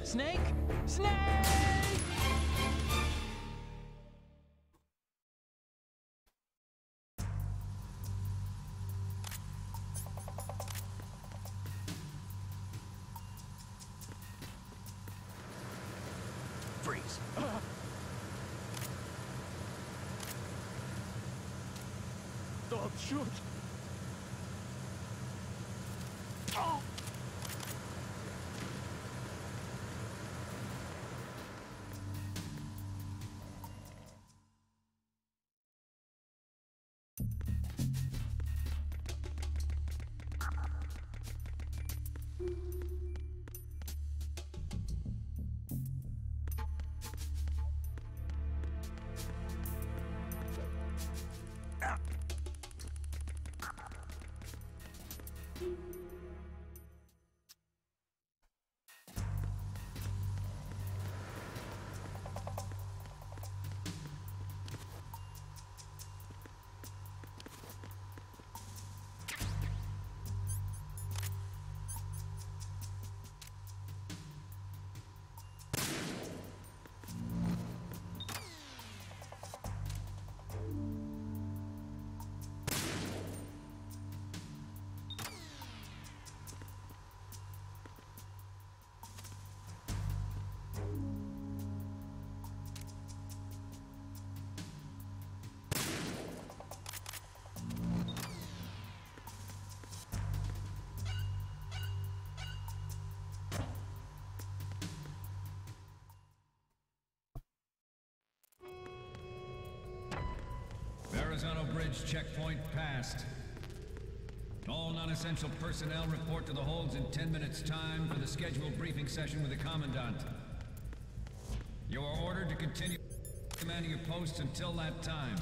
Snake? Snake! Freeze. Don't shoot. Oh. Verrazano Bridge checkpoint passed. All non-essential personnel report to the holds in 10 minutes' time for the scheduled briefing session with the Commandant. You are ordered to continue commanding your posts until that time.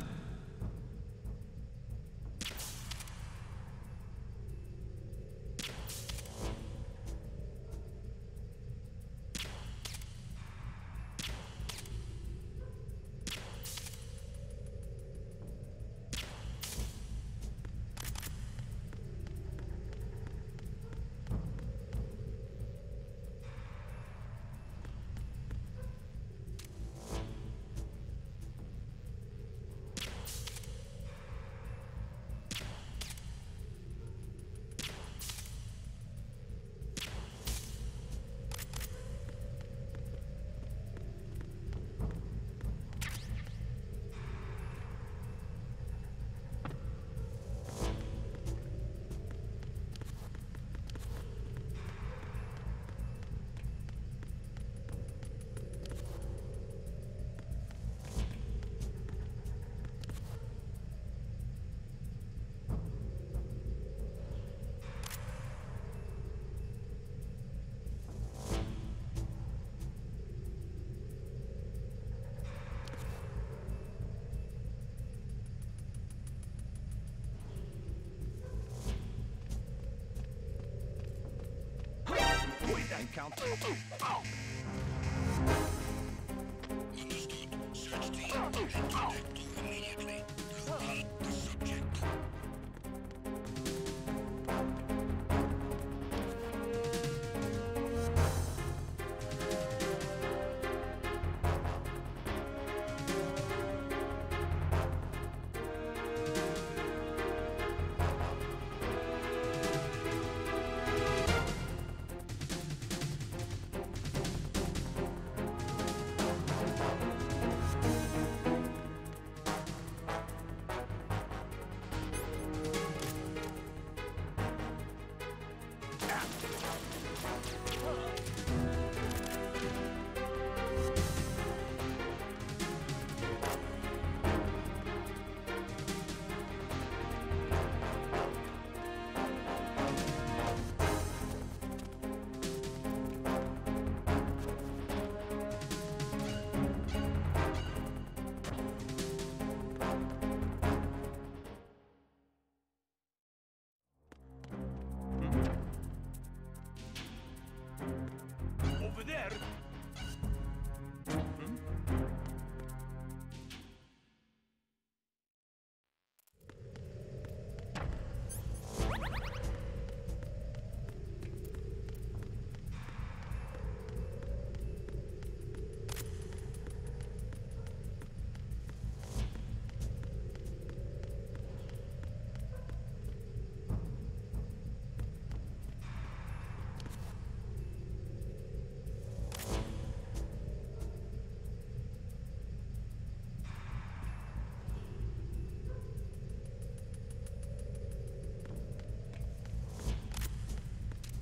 count. Understood. Search team and contact 2 immediately. Locate the subject. Over there.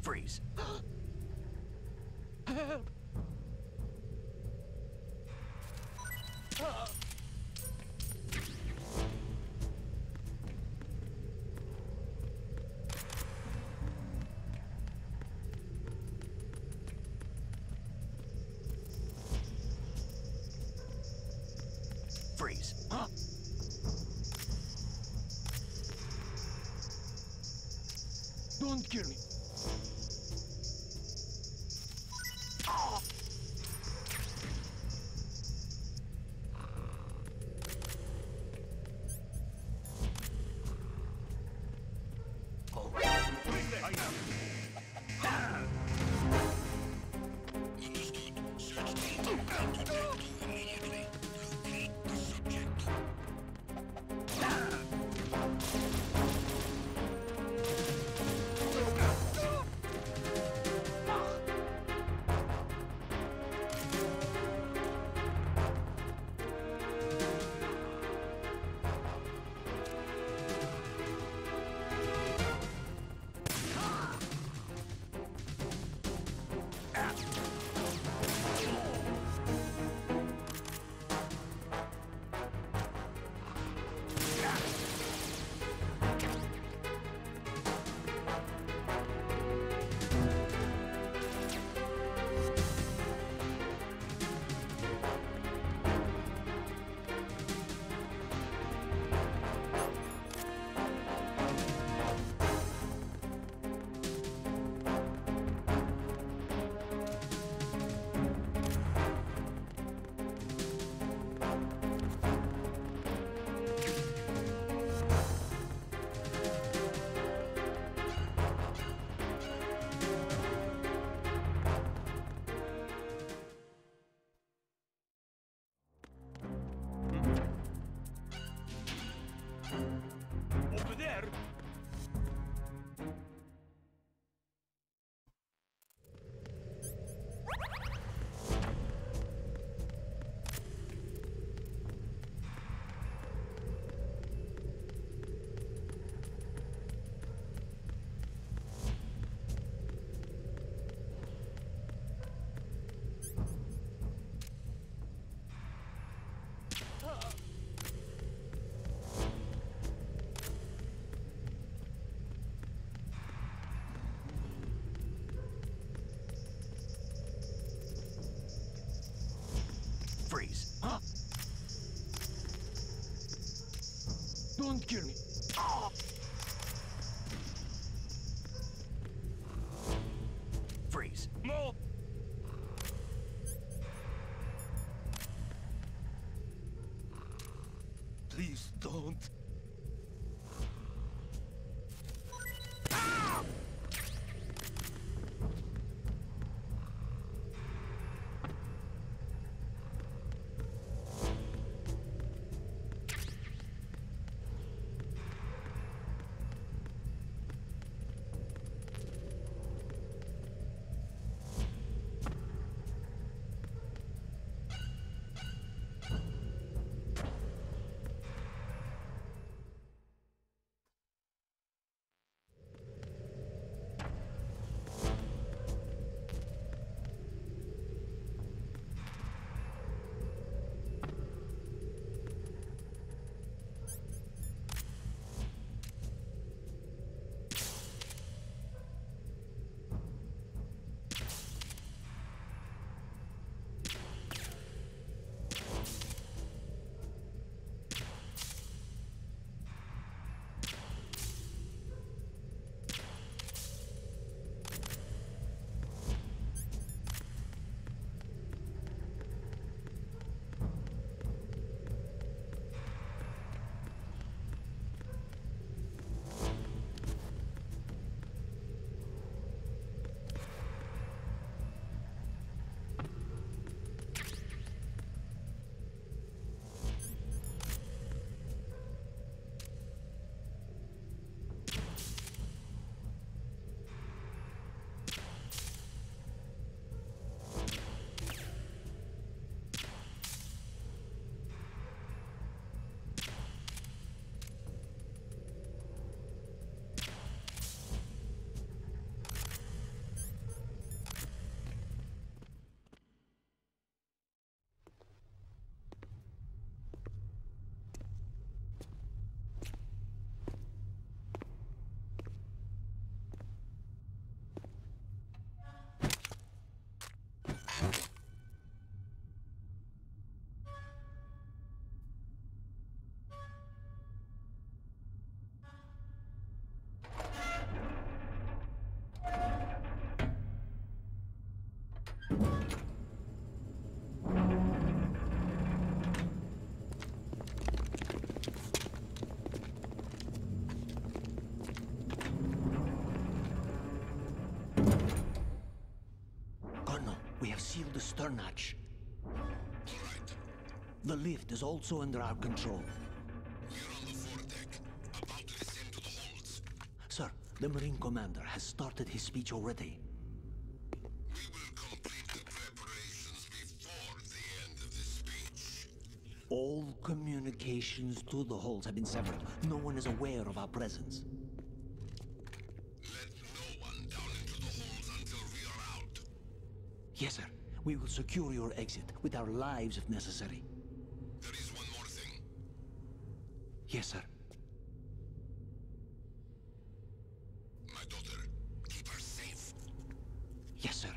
Freeze. Help! Freeze. Don't kill me. Understood. Search team and contact 2 immediately. Locate the subject. Please don't. We have sealed the stern hatch. The lift is also under our control. We're on the foredeck, about to descend to the holds. Sir, the Marine Commander has started his speech already. We will complete the preparations before the end of the speech. All communications to the holds have been severed. No one is aware of our presence. Let no one down into the holds until we are out. Yes, sir. We will secure your exit with our lives if necessary. There is one more thing. Yes, sir. My daughter, keep her safe. Yes, sir.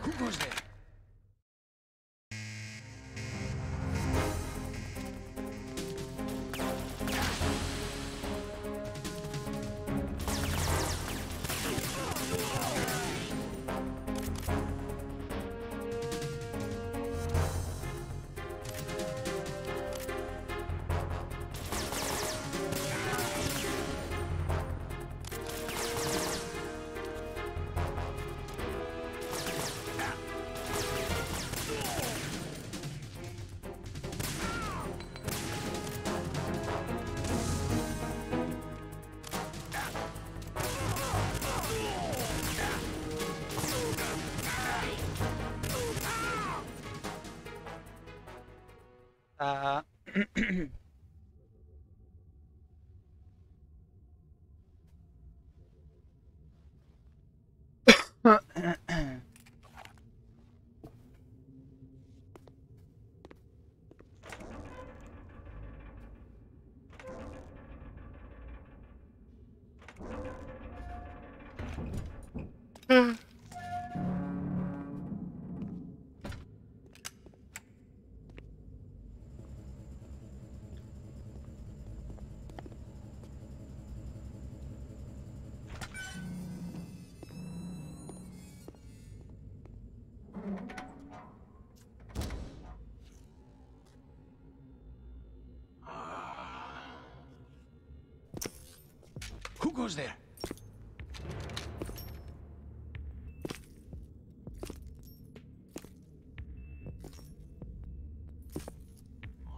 Who goes there? goes there?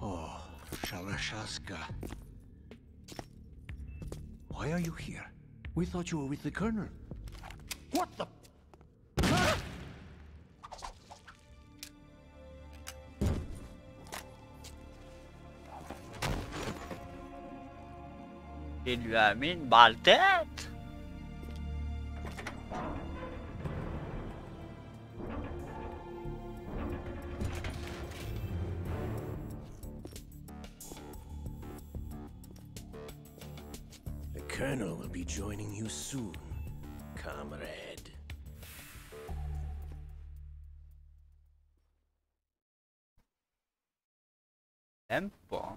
Oh, Shalashaska. Why are you here? We thought you were with the Colonel. What the? Il lui a mis une balle tête. The Colonel will be joining you soon, comrade. Aime pas.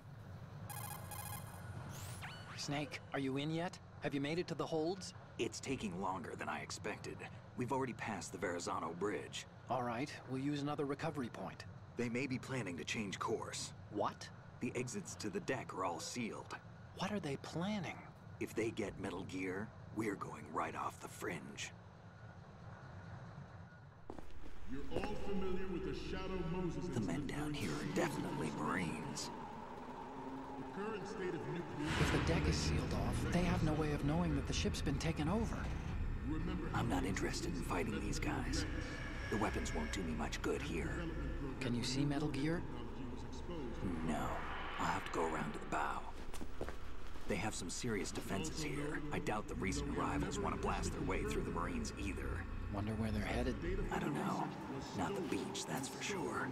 Snake, are you in yet? Have you made it to the holds? It's taking longer than I expected. We've already passed the Verrazano Bridge. All right, we'll use another recovery point. They may be planning to change course. What? The exits to the deck are all sealed. What are they planning? If they get Metal Gear, we're going right off the fringe. You're all familiar with the Shadow Moses. The men down here are definitely Marines. The current state of nuclear... If the deck is sealed off, they have no way of knowing that the ship's been taken over. I'm not interested in fighting these guys. The weapons won't do me much good here. Can you see Metal Gear? No. I'll have to go around to the bow. They have some serious defenses here. I doubt the recent arrivals want to blast their way through the Marines either. Wonder where they're headed? I don't know. Not the beach, that's for sure.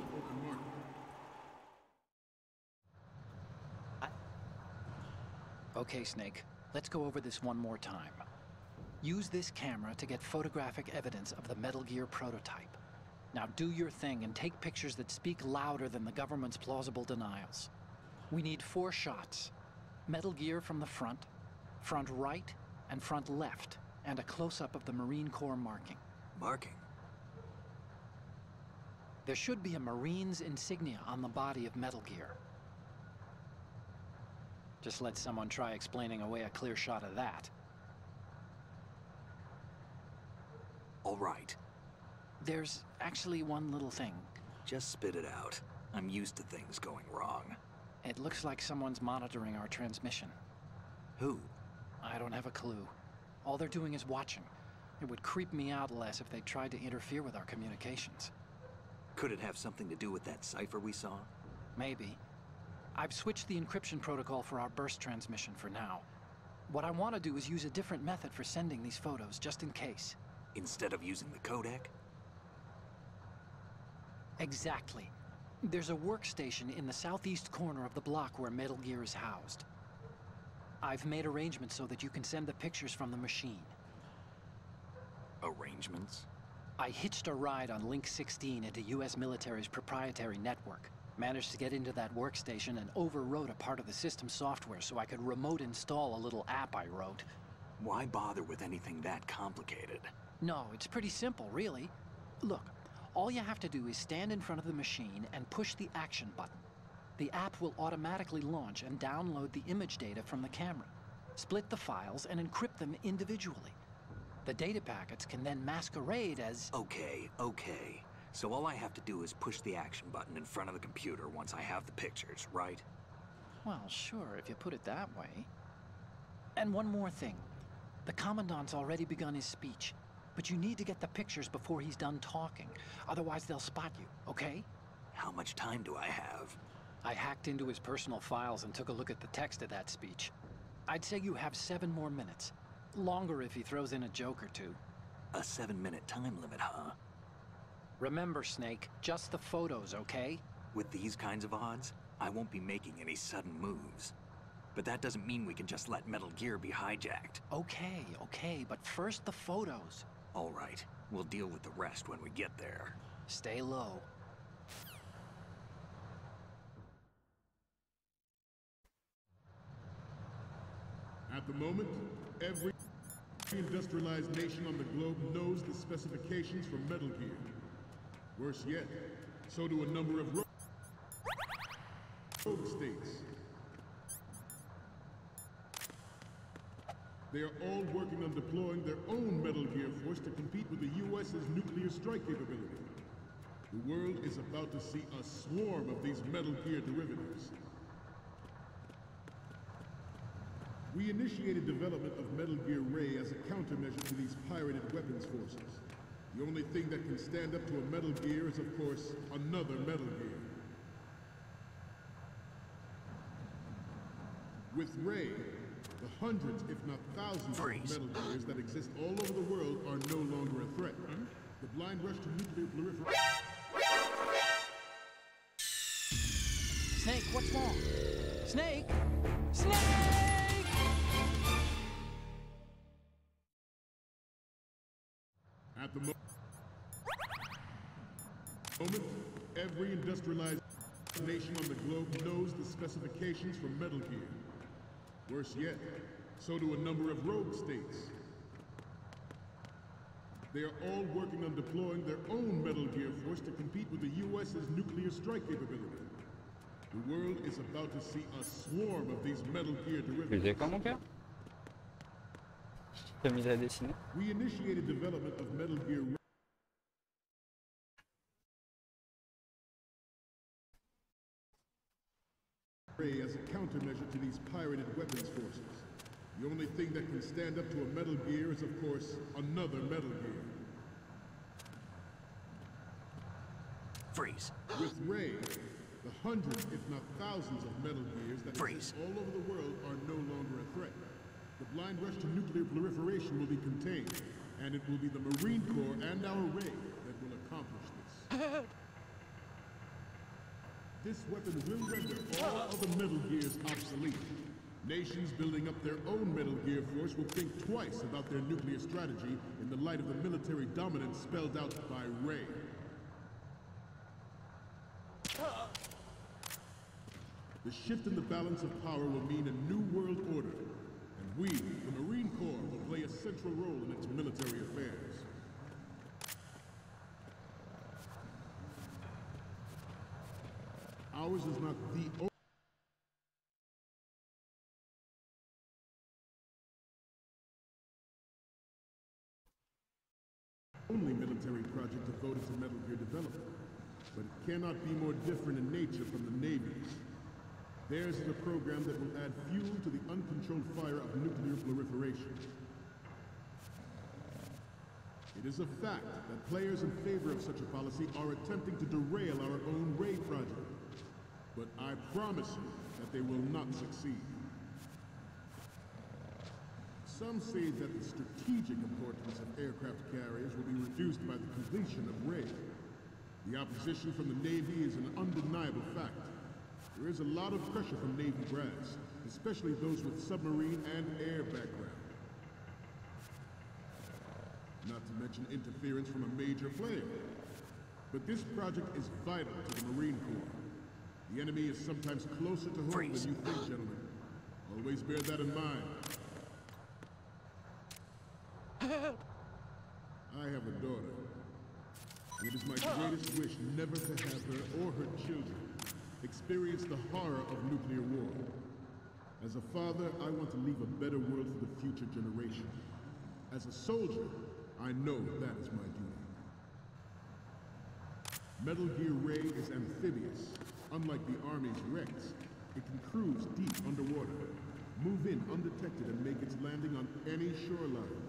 Okay, Snake. Let's go over this one more time. Use this camera to get photographic evidence of the Metal Gear prototype. Now do your thing and take pictures that speak louder than the government's plausible denials. We need 4 shots. Metal Gear from the front right, and front left, and a close-up of the Marine Corps marking. Marking? There should be a Marine's insignia on the body of Metal Gear. Just let someone try explaining away a clear shot of that. All right. There's actually one little thing. Just spit it out. I'm used to things going wrong. It looks like someone's monitoring our transmission. Who? I don't have a clue. All they're doing is watching. It would creep me out less if they tried to interfere with our communications. Could it have something to do with that cipher we saw? Maybe. I've switched the encryption protocol for our burst transmission for now. What I want to do is use a different method for sending these photos, just in case. Instead of using the codec? Exactly. There's a workstation in the southeast corner of the block where Metal Gear is housed. I've made arrangements so that you can send the pictures from the machine. Arrangements? I hitched a ride on Link 16 into US military's proprietary network. Managed to get into that workstation and overwrote a part of the system software so I could remote install a little app I wrote. Why bother with anything that complicated? No, it's pretty simple, really. Look, all you have to do is stand in front of the machine and push the action button. The app will automatically launch and download the image data from the camera, split the files, and encrypt them individually. The data packets can then masquerade as... Okay. So all I have to do is push the action button in front of the computer once I have the pictures, right? Well, sure, if you put it that way. And one more thing. The Commandant's already begun his speech, but you need to get the pictures before he's done talking. Otherwise, they'll spot you, okay? How much time do I have? I hacked into his personal files and took a look at the text of that speech. I'd say you have 7 more minutes. Longer if he throws in a joke or two. A 7-minute time limit, huh? Remember, Snake, just the photos, okay? With these kinds of odds, I won't be making any sudden moves. But that doesn't mean we can just let Metal Gear be hijacked. Okay, but first the photos. All right, we'll deal with the rest when we get there. Stay low. At the moment, every industrialized nation on the globe knows the specifications for Metal Gear. Worse yet, so do a number of rogue states. They are all working on deploying their own Metal Gear force to compete with the US's nuclear strike capability. The world is about to see a swarm of these Metal Gear derivatives. We initiated development of Metal Gear Ray as a countermeasure to these pirated weapons forces. The only thing that can stand up to a Metal Gear is, of course, another Metal Gear. With Ray, the hundreds, if not thousands, of Metal Gears that exist all over the world are no longer a threat. The blind rush to nuclear proliferation... Snake, what's wrong? Snake! Snake! At the moment, every industrialized nation on the globe knows the specifications for Metal Gear. Worse yet, so do a number of rogue states. They are all working on deploying their own Metal Gear force to compete with the US's nuclear strike capability. The world is about to see a swarm of these Metal Gear derivatives. Comment faire? T'as mis à dessiner. We initiated development of Metal Gear Ray as a countermeasure to these pirated weapons forces. The only thing that can stand up to a Metal Gear is, of course, another Metal Gear. Freeze. With Ray, the hundreds, if not thousands, of Metal Gears that exist all over the world are no longer a threat. The blind rush to nuclear proliferation will be contained, and it will be the Marine Corps and our Ray that will accomplish this. This weapon will render all other Metal Gears obsolete. Nations building up their own Metal Gear force will think twice about their nuclear strategy in the light of the military dominance spelled out by Ray. The shift in the balance of power will mean a new world order, and we, the Marine Corps, will play a central role in its military affairs. Ours is not the only military project devoted to Metal Gear development, but it cannot be more different in nature from the Navy's. Theirs is a program that will add fuel to the uncontrolled fire of nuclear proliferation. It is a fact that players in favor of such a policy are attempting to derail our own Ray project. But I promise you that they will not succeed. Some say that the strategic importance of aircraft carriers will be reduced by the completion of Ray. The opposition from the Navy is an undeniable fact. There is a lot of pressure from Navy brass, especially those with submarine and air background. Not to mention interference from a major player. But this project is vital to the Marine Corps. The enemy is sometimes closer to home than you think, gentlemen. Always bear that in mind. I have a daughter. It is my greatest wish never to have her or her children experience the horror of nuclear war. As a father, I want to leave a better world for the future generation. As a soldier, I know that is my duty. Metal Gear Ray is amphibious. Unlike the Army's Rex, it can cruise deep underwater, move in undetected, and make its landing on any shoreline.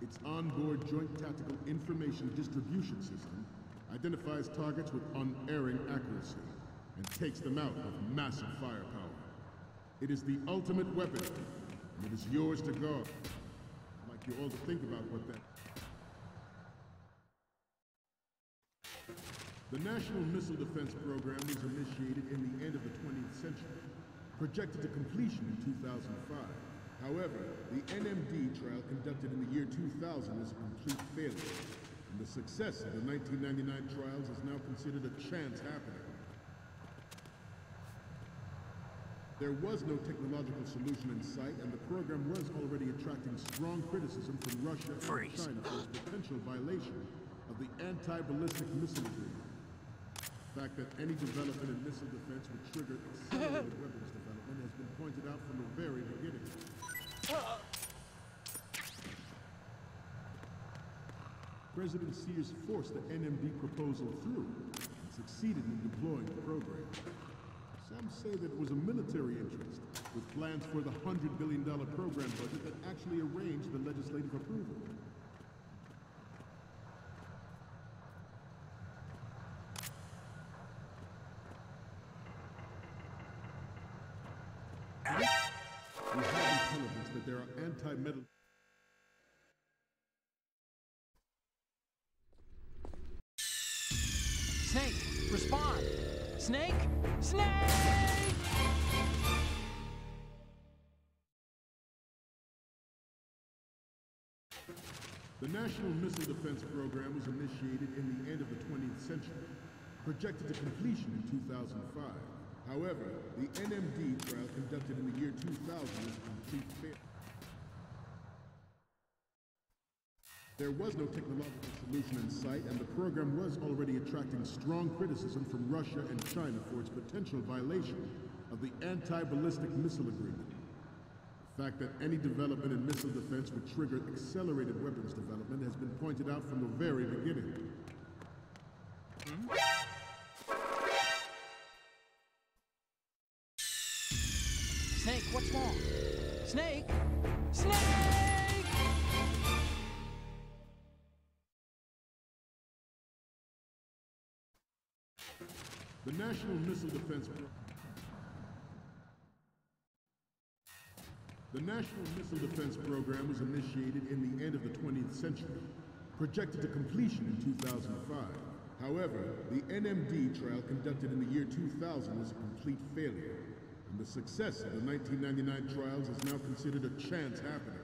Its onboard Joint Tactical Information Distribution System identifies targets with unerring accuracy and takes them out with massive firepower. It is the ultimate weapon, and it is yours to guard. I'd like you all to think about what that... The National Missile Defense Program was initiated in the end of the 20th century, projected to completion in 2005. However, the NMD trial conducted in the year 2000 is a complete failure, and the success of the 1999 trials is now considered a chance happening. There was no technological solution in sight, and the program was already attracting strong criticism from Russia and China for its potential violation of the anti-ballistic missile agreement. The fact that any development in missile defense would trigger accelerated weapons development has been pointed out from the very beginning. President Sears forced the NMD proposal through and succeeded in deploying the program. Some say that it was a military interest, with plans for the $100 billion program budget that actually arranged the legislative approval. We have intelligence that there are anti-metal... Snake, respond! Snake? Snake! The National Missile Defense Program was initiated in the end of the 20th century, projected to completion in 2005. However, the NMD trial conducted in the year 2000 was a complete failure. There was no technological solution in sight, and the program was already attracting strong criticism from Russia and China for its potential violation of the Anti-Ballistic Missile Agreement. The fact that any development in missile defense would trigger accelerated weapons development has been pointed out from the very beginning. Snake, what's wrong? Snake? Snake! The National Missile Defense Program was initiated in the end of the 20th century, projected to completion in 2005. However, the NMD trial conducted in the year 2000 was a complete failure, and the success of the 1999 trials is now considered a chance happening.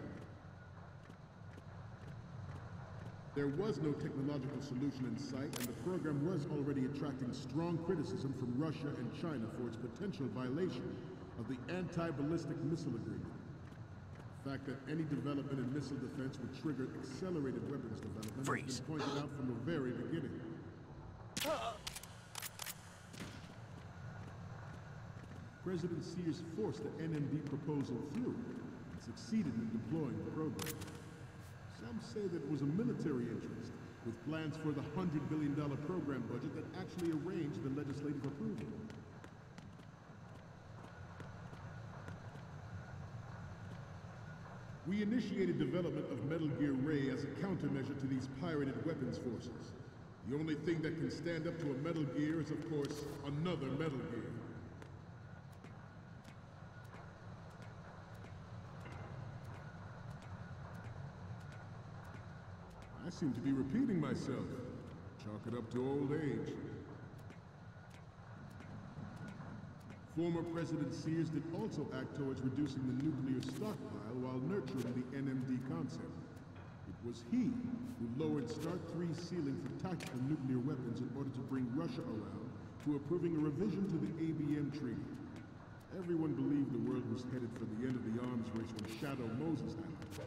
There was no technological solution in sight, and the program was already attracting strong criticism from Russia and China for its potential violation of the Anti-Ballistic Missile Agreement. The fact that any development in missile defense would trigger accelerated weapons development has been pointed out from the very beginning. President Sears forced the NMD proposal through and succeeded in deploying the program. Some say that it was a military interest, with plans for the $100 billion program budget that actually arranged the legislative approval. We initiated development of Metal Gear Ray as a countermeasure to these pirated weapons forces. The only thing that can stand up to a Metal Gear is, of course, another Metal Gear. I seem to be repeating myself. Chalk it up to old age. Former President Sears did also act towards reducing the nuclear stockpile while nurturing the NMD concept. It was he who lowered Start 3's ceiling for tactical nuclear weapons in order to bring Russia around to approving a revision to the ABM Treaty. Everyone believed the world was headed for the end of the arms race when Shadow Moses happened.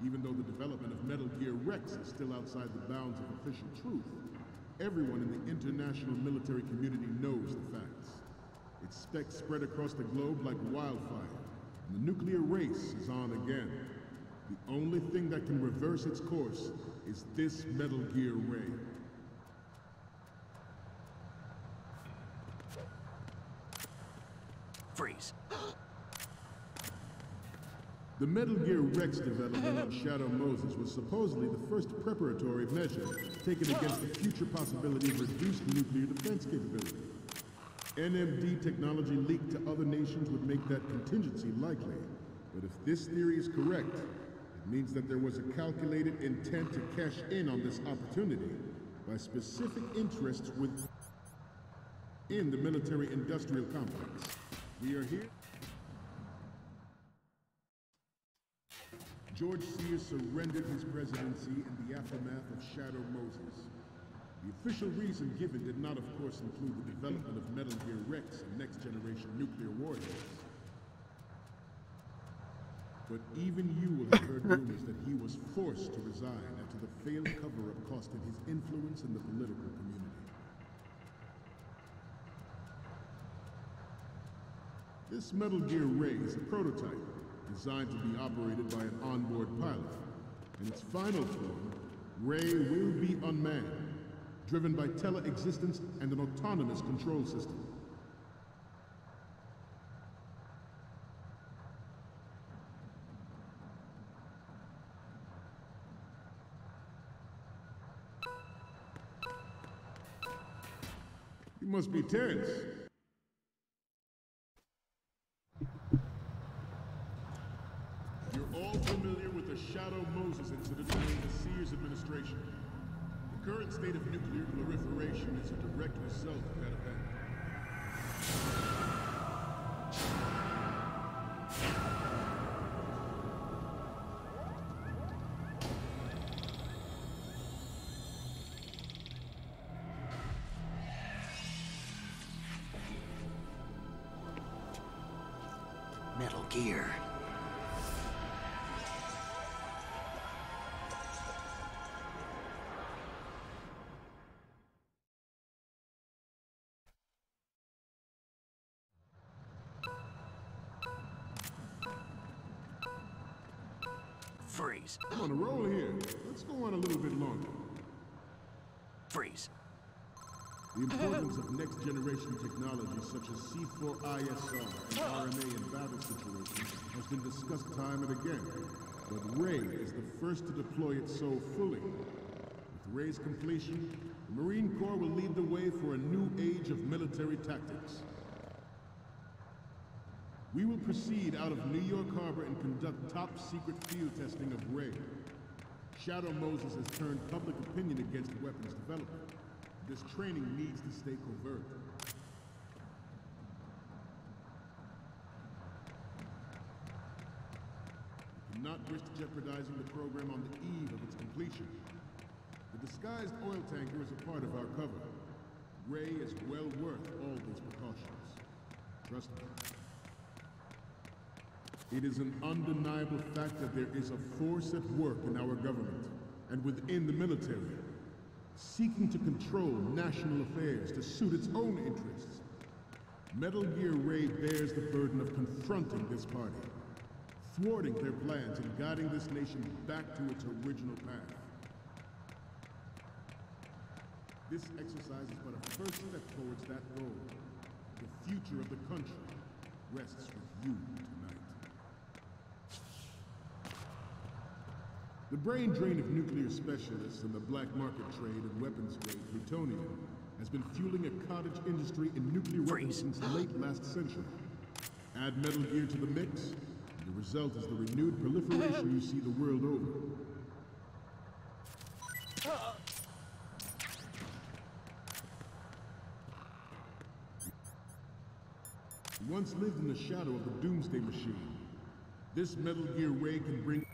Even though the development of Metal Gear Rex is still outside the bounds of official truth, everyone in the international military community knows the facts. Its specs spread across the globe like wildfire, and the nuclear race is on again. The only thing that can reverse its course is this Metal Gear Ray. Freeze. The Metal Gear Rex development on Shadow Moses was supposedly the first preparatory measure taken against the future possibility of reduced nuclear defense capability. NMD technology leaked to other nations would make that contingency likely. But if this theory is correct, it means that there was a calculated intent to cash in on this opportunity by specific interests within the military-industrial complex. We are here. George Sears surrendered his presidency in the aftermath of Shadow Moses. The official reason given did not, of course, include the development of Metal Gear Rex and next-generation nuclear warheads. but even you will have heard rumors that he was forced to resign after the failed cover-up costed his influence in the political community. This Metal Gear Ray is a prototype, designed to be operated by an onboard pilot. In its final form, Ray will be unmanned, driven by tele-existence and an autonomous control system. You must be tense. You're all familiar with the Shadow Moses incident during the Sears administration. The current state of nuclear proliferation is a direct result of that event. Metal Gear. Freeze. I'm on a roll here. Let's go on a little bit longer. Freeze. The importance of next-generation technologies such as C4ISR and RMA in battle situations has been discussed time and again, but Ray is the first to deploy it so fully. With Ray's completion, the Marine Corps will lead the way for a new age of military tactics. We will proceed out of New York Harbor and conduct top-secret field testing of Ray. Shadow Moses has turned public opinion against weapons development. This training needs to stay covert. We cannot risk jeopardizing the program on the eve of its completion. The disguised oil tanker is a part of our cover. Ray is well worth all these precautions. Trust me. It is an undeniable fact that there is a force at work in our government and within the military, seeking to control national affairs to suit its own interests. Metal Gear Ray bears the burden of confronting this party, thwarting their plans and guiding this nation back to its original path. This exercise is but a first step towards that goal. The future of the country rests with you tonight. The brain drain of nuclear specialists and the black market trade in weapons-grade plutonium has been fueling a cottage industry in nuclear weapons since late last century. Add Metal Gear to the mix, and the result is the renewed proliferation you see the world over. You once lived in the shadow of the Doomsday Machine. This Metal Gear Ray can bring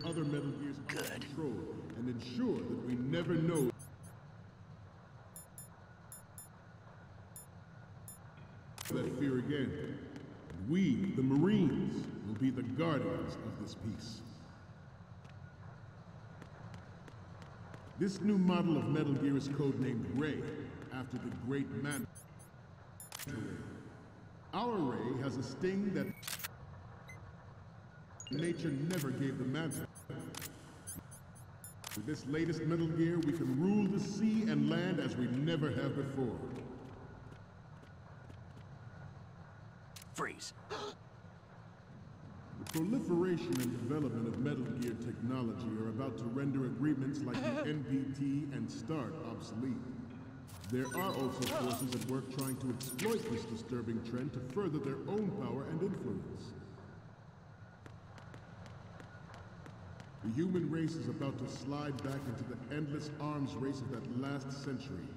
other Metal Gears under control and ensure that we never know that fear again. And we, the Marines, will be the guardians of this peace. This new model of Metal Gear is codenamed Ray, after the great man. Our Ray has a sting that nature never gave the Manta. With this latest Metal Gear, we can rule the sea and land as we never have before. Freeze. The proliferation and development of Metal Gear technology are about to render agreements like the NPT and START obsolete. There are also forces at work trying to exploit this disturbing trend to further their own power and influence. The human race is about to slide back into the endless arms race of that last century.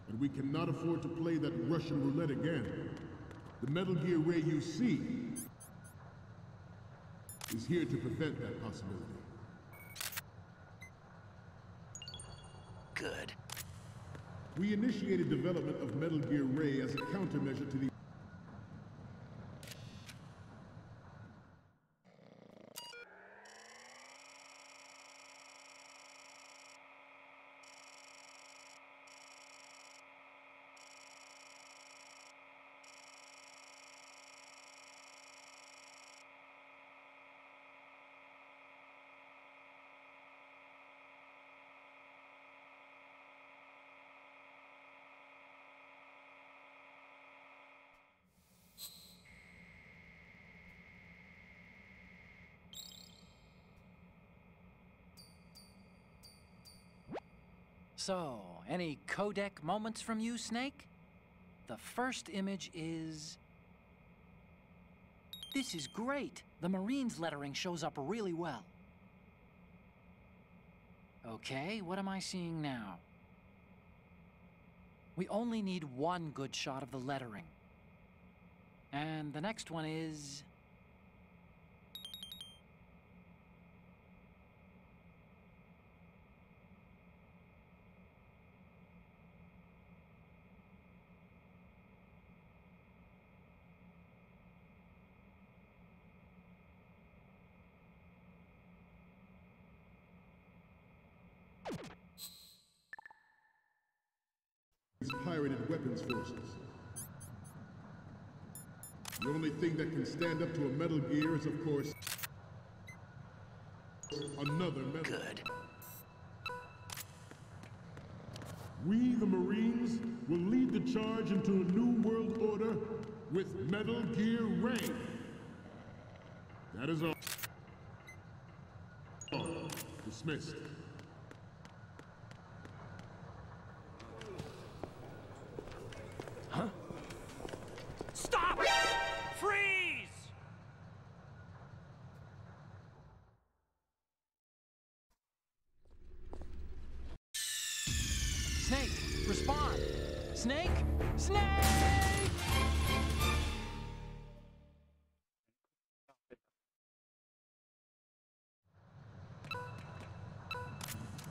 And we cannot afford to play that Russian roulette again. The Metal Gear Ray you see is here to prevent that possibility. Good. We initiated development of Metal Gear Ray as a countermeasure to the So, any codec moments from you, Snake? The first image is... This is great. The Marines lettering shows up really well. Okay, what am I seeing now? We only need one good shot of the lettering. And the next one is... Pirated weapons forces. The only thing that can stand up to a Metal Gear is, of course, another Metal Gear. Good. We, the Marines, will lead the charge into a new world order with Metal Gear Reign. That is all. Dismissed. Huh? Stop! Freeze! Snake, respond! Snake! Snake!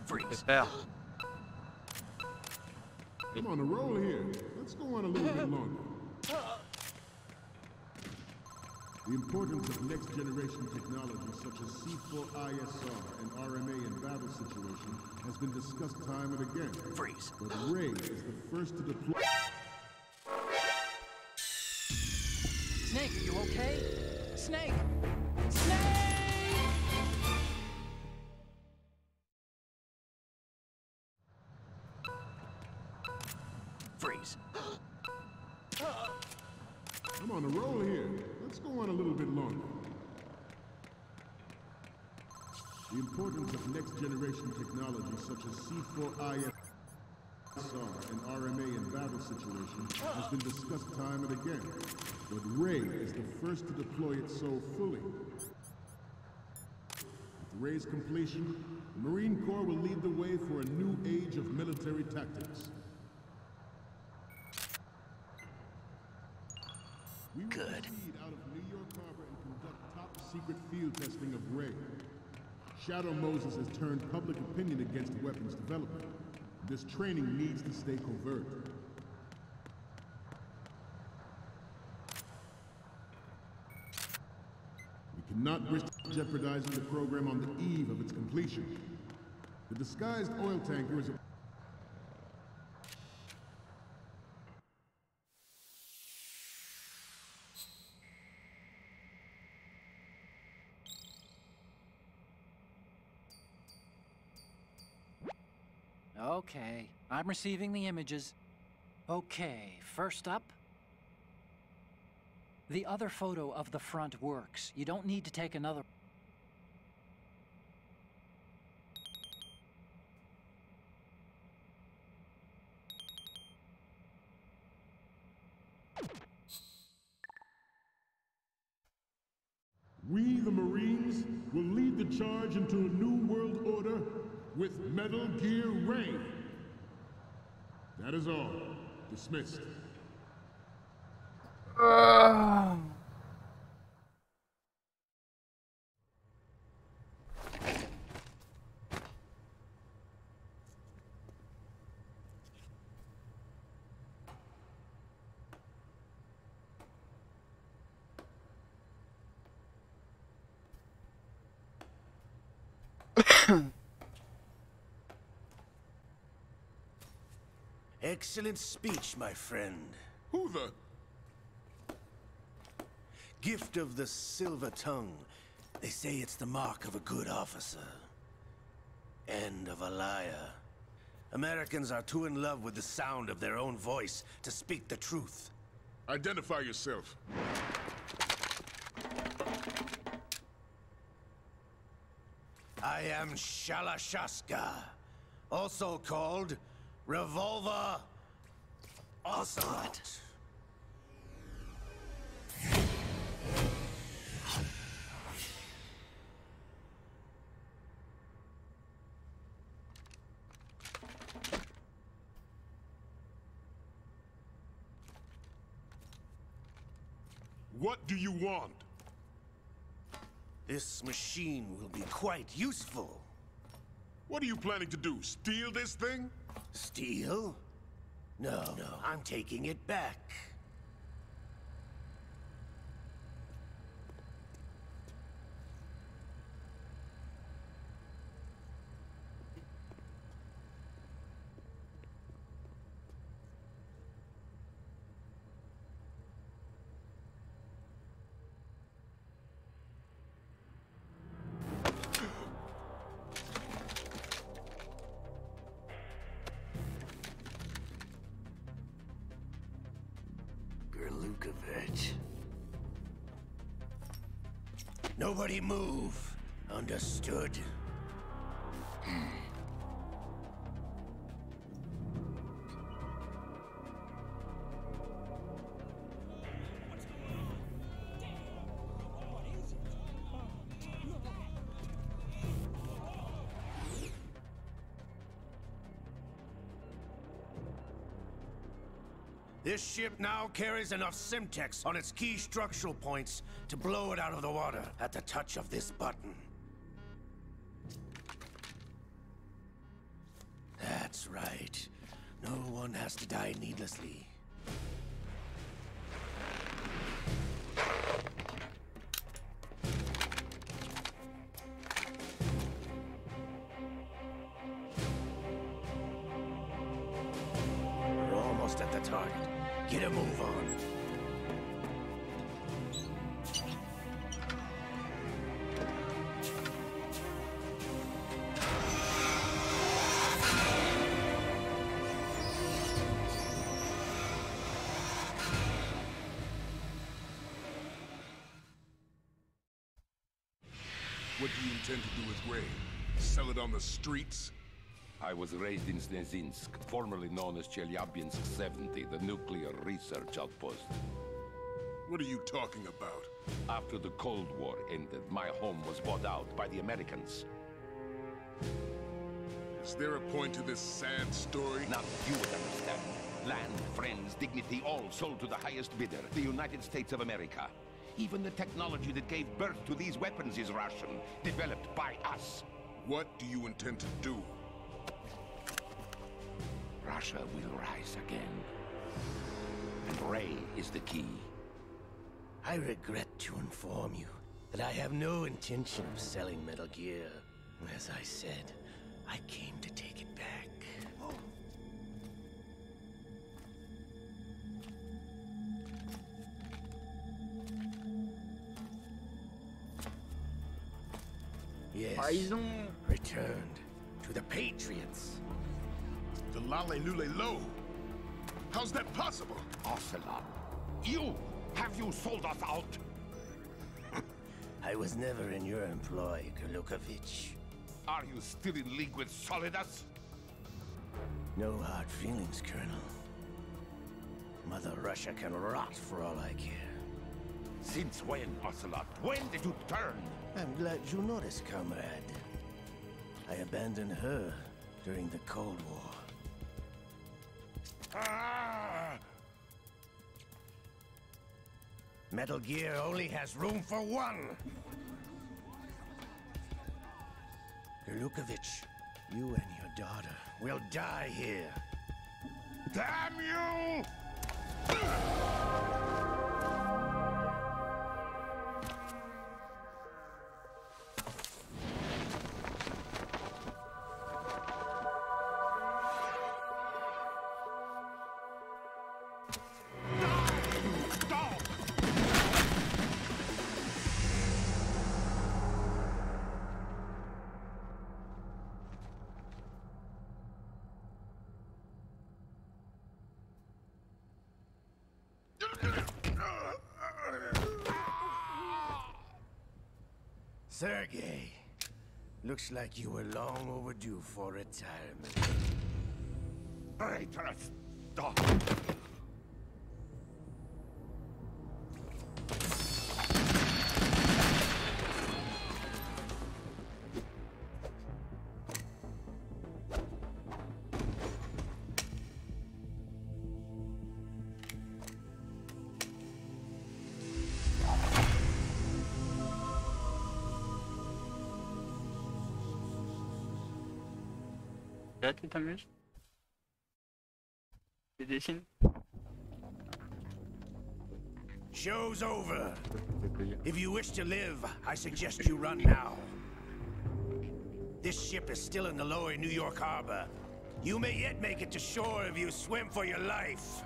Freeze. I'm on a roll here. Let's go on a little bit longer. The importance of next-generation technology such as C4ISR and RMA in battle situation has been discussed time and again. Freeze. But Ray is the first to deploy... Snake, are you okay? Snake! Snake! Freeze. I'm on a roll here. Let's go on a little bit longer. The importance of next-generation technology such as C4ISR and RMA in battle situation has been discussed time and again. But Ray is the first to deploy it so fully. With Ray's completion, the Marine Corps will lead the way for a new age of military tactics. We will proceed out of New York Harbor and conduct top-secret field testing of Ray. Shadow Moses has turned public opinion against weapons development. This training needs to stay covert. We cannot risk jeopardizing the program on the eve of its completion. The disguised oil tanker is a... Okay, I'm receiving the images. Okay, first up. The other photo of the front works. You don't need to take another. We, the Marines, will lead the charge into a new world order with Metal Gear Reign. That is all. Dismissed. Excellent speech, my friend. Who the? Gift of the silver tongue. They say it's the mark of a good officer. End of a liar. Americans are too in love with the sound of their own voice to speak the truth. Identify yourself. I am Shalashaska, also called Revolver Ocelot. What do you want? This machine will be quite useful. What are you planning to do? Steal this thing? Steal? No, I'm taking it back. Gerlukovich. Nobody move. Understood? This ship now carries enough Simtex on its key structural points to blow it out of the water at the touch of this button. That's right. No one has to die needlessly. We're almost at the target. Get a move on. What do you intend to do with Ray? Sell it on the streets? I was raised in Snezinsk, formerly known as Chelyabinsk 70, the nuclear research outpost. What are you talking about? After the Cold War ended, my home was bought out by the Americans. Is there a point to this sad story? Now you would understand. Land, friends, dignity, all sold to the highest bidder, the United States of America. Even the technology that gave birth to these weapons is Russian, developed by us. What do you intend to do? Russia will rise again. And Ray is the key. I regret to inform you that I have no intention of selling Metal Gear. As I said, I came to take it back. Yes, returned to the Patriots. The Lale Lule Lo? How's that possible? Ocelot, have you sold us out? I was never in your employ, Gerlukovich. Are you still in league with Solidus? No hard feelings, Colonel. Mother Russia can rot for all I care. Since when, Ocelot? When did you turn? I'm glad you noticed, comrade. I abandoned her during the Cold War. Metal Gear only has room for one! Gerlukovich, you and your daughter will die here. Damn you! Sergei, Looks like you were long overdue for retirement. Traitorous dog! Là, tu t'amuses? Tu dessines? Show's over. If you wish to live, I suggest you run now. This ship is still in the lower New York harbor. You may yet make it to shore if you swim for your life.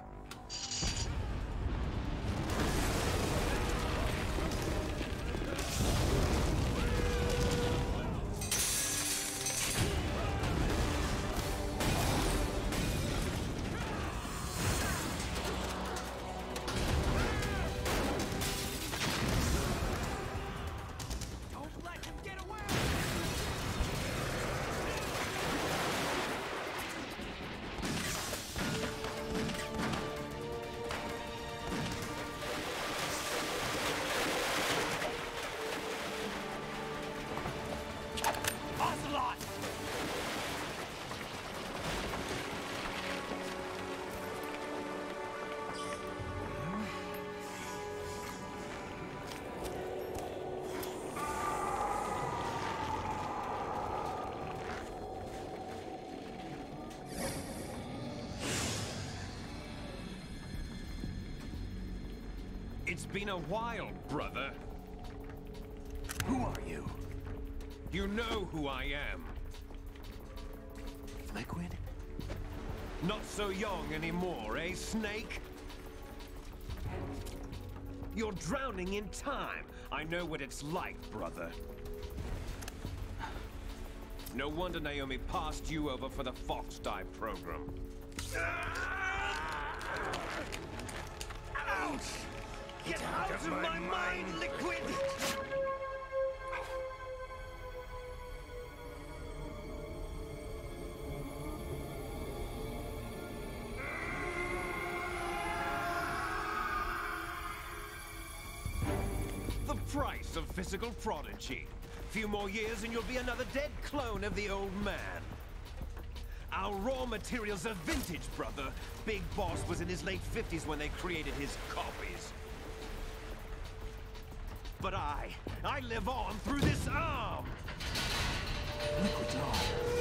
It's been a while, brother. Who are you? You know who I am. Liquid? Not so young anymore, eh, Snake? You're drowning in time. I know what it's like, brother. No wonder Naomi passed you over for the Fox Dive program. Ouch! Get out of my mind, Liquid! The price of physical prodigy. Few more years and you'll be another dead clone of the old man. Our raw materials are vintage, brother. Big Boss was in his late 50s when they created his copies. But I live on through this arm! Liquid's on.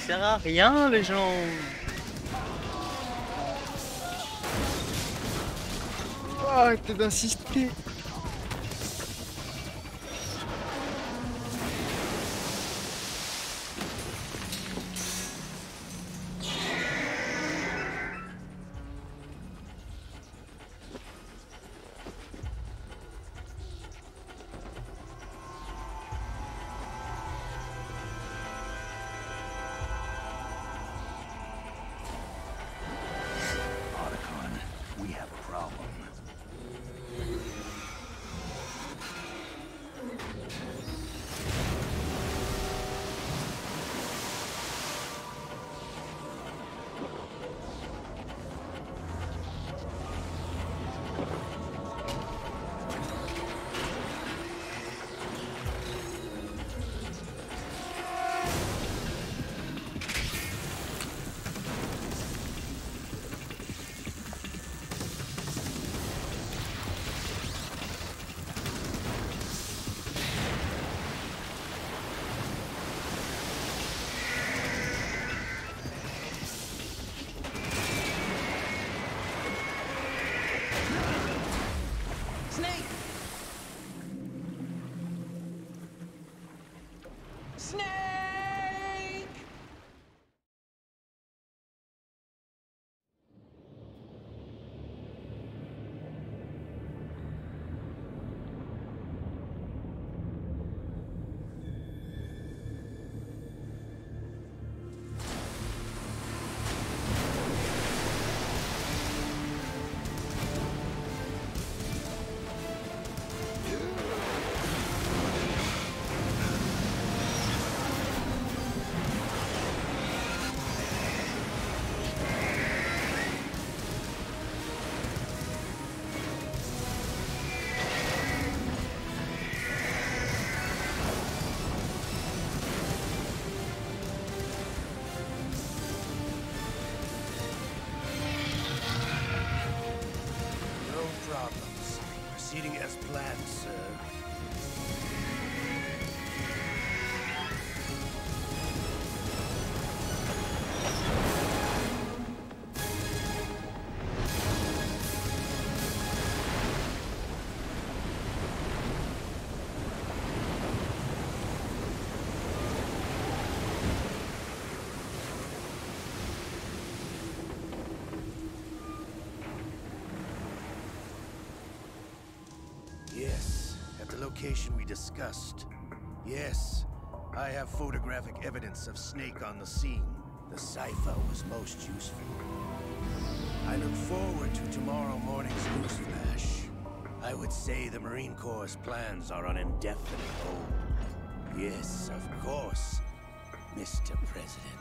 sert à rien, les gens. Oh, arrêtez d'insister. Proceeding as planned, sir. Yes, at the location we discussed. Yes, I have photographic evidence of Snake on the scene. The cipher was most useful. I look forward to tomorrow morning's newsflash. I would say the Marine Corps' plans are on indefinite hold. Yes, of course, Mr. President.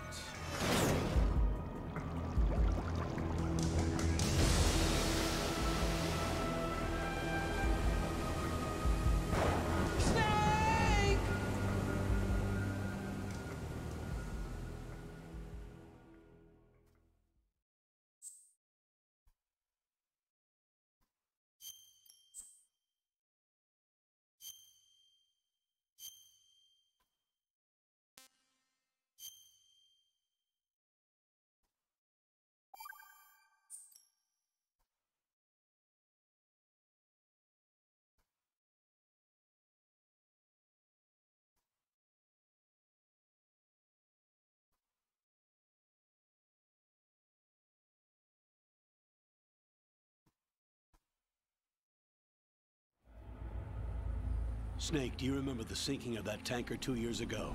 Snake, do you remember the sinking of that tanker 2 years ago?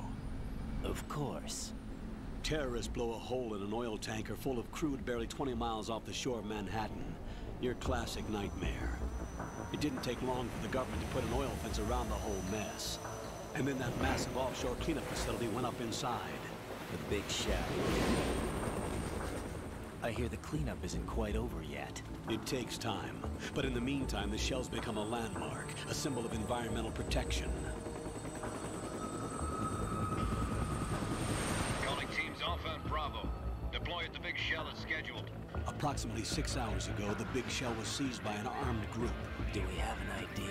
Of course. Terrorists blow a hole in an oil tanker full of crude barely 20 miles off the shore of Manhattan. Your classic nightmare. It didn't take long for the government to put an oil fence around the whole mess. And then that massive offshore cleanup facility went up inside. The big shadow. I hear the cleanup isn't quite over yet. It takes time. But in the meantime, the shell's become a landmark, a symbol of environmental protection. Calling teams Alpha and Bravo. Deploy at the big shell as scheduled. A Approximately 6 hours ago, the Big Shell was seized by an armed group. Do we have an ID?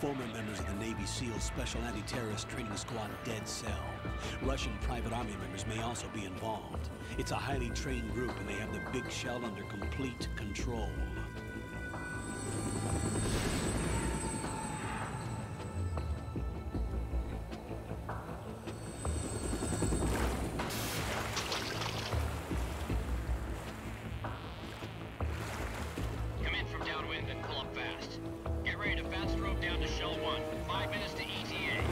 Former members of the Navy SEALs Special Anti-Terrorist Training Squad Dead Cell. Russian private army members may also be involved. It's a highly trained group, and they have the Big Shell under complete control. Come in from downwind and pull up fast. Get ready to fast rope down to Shell 1. 5 minutes to ETA.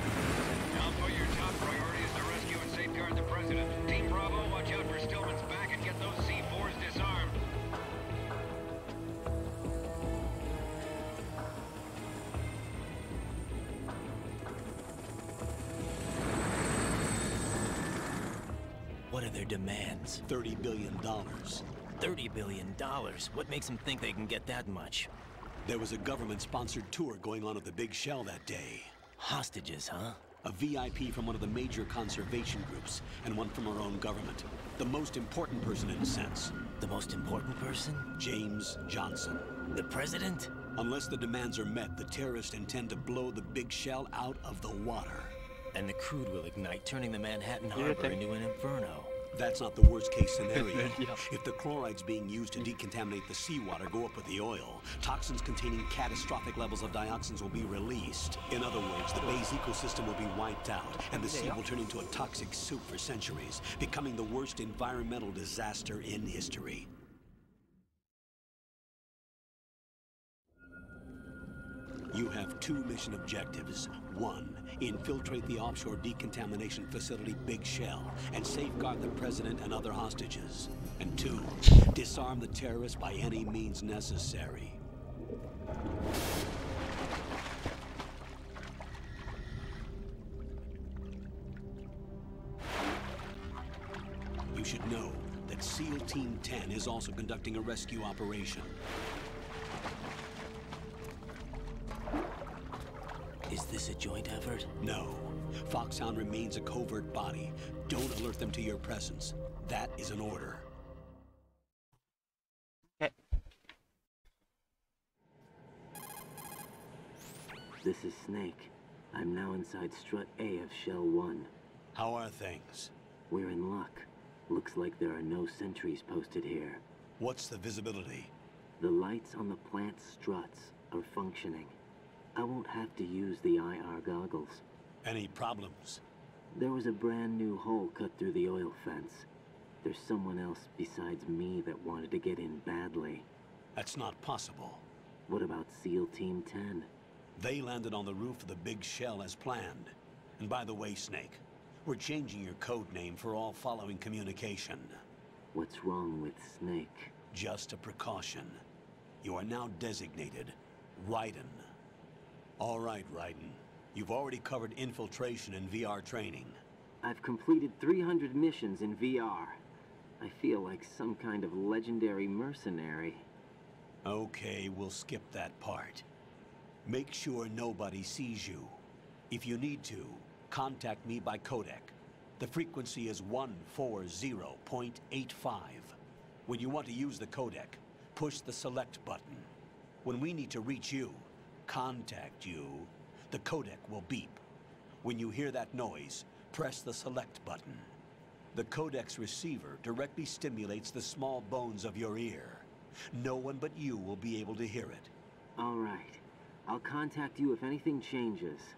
Alpha, your top priority is to rescue and safeguard the President. Team Bravo, watch out for Stillman's back and get those C4s disarmed. What are their demands? $30 billion. $30 billion? What makes them think they can get that much? There was a government-sponsored tour going on at the Big Shell that day. Hostages, huh? A VIP from one of the major conservation groups, and one from our own government. The most important person in a sense. The most important person? James Johnson. The President? Unless the demands are met, the terrorists intend to blow the Big Shell out of the water. And the crude will ignite, turning the Manhattan Harbor into an inferno. That's not the worst-case scenario. If the chlorides being used to decontaminate the seawater go up with the oil, toxins containing catastrophic levels of dioxins will be released. In other words, the bay's ecosystem will be wiped out, and the sea will turn into a toxic soup for centuries, becoming the worst environmental disaster in history. You have 2 mission objectives. 1, infiltrate the offshore decontamination facility Big Shell and safeguard the President and other hostages. And 2, disarm the terrorists by any means necessary. You should know that SEAL Team 10 is also conducting a rescue operation. Is this a joint effort? No. Foxhound remains a covert body. Don't alert them to your presence. That is an order. Okay. This is Snake. I'm now inside Strut A of Shell 1. How are things? We're in luck. Looks like there are no sentries posted here. What's the visibility? The lights on the plant struts are functioning. I won't have to use the IR goggles. Any problems? There was a brand new hole cut through the oil fence. There's someone else besides me that wanted to get in badly. That's not possible. What about SEAL Team 10? They landed on the roof of the Big Shell as planned. And by the way, Snake, we're changing your code name for all following communication. What's wrong with Snake? Just a precaution. You are now designated Raiden. All right, Raiden. You've already covered infiltration and VR training. I've completed 300 missions in VR. I feel like some kind of legendary mercenary. Okay, we'll skip that part. Make sure nobody sees you. If you need to, contact me by codec. The frequency is 140.85. When you want to use the codec, push the select button. When we need to reach you, contact you, the codec will beep. When you hear that noise, press the select button. The codec's receiver directly stimulates the small bones of your ear. No one but you will be able to hear it. All right. I'll contact you if anything changes.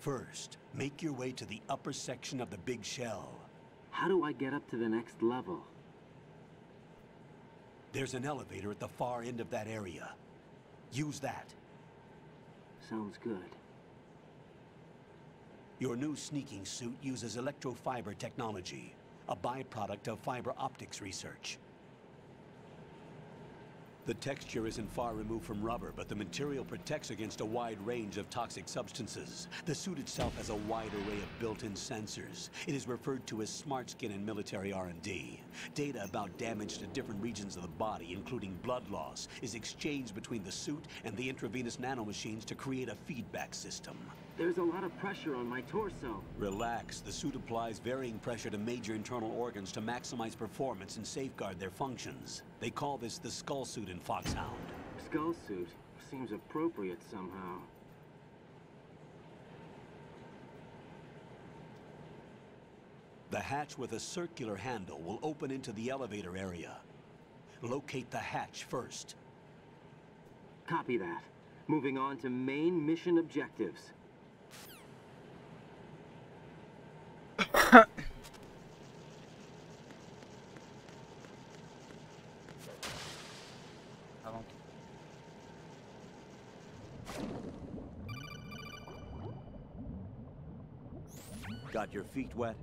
First, make your way to the upper section of the Big Shell. How do I get up to the next level? There's an elevator at the far end of that area. Use that. Sounds good. Your new sneaking suit uses electrofiber technology, a byproduct of fiber optics research. The texture isn't far removed from rubber, but the material protects against a wide range of toxic substances. The suit itself has a wide array of built-in sensors. It is referred to as smart skin in military R&D. Data about damage to different regions of the body, including blood loss, is exchanged between the suit and the intravenous nanomachines to create a feedback system. There's a lot of pressure on my torso. Relax. The suit applies varying pressure to major internal organs to maximize performance and safeguard their functions. They call this the skull suit in Foxhound. Skull suit seems appropriate somehow. The hatch with a circular handle will open into the elevator area. Locate the hatch first. Copy that. Moving on to main mission objectives. Got your feet wet?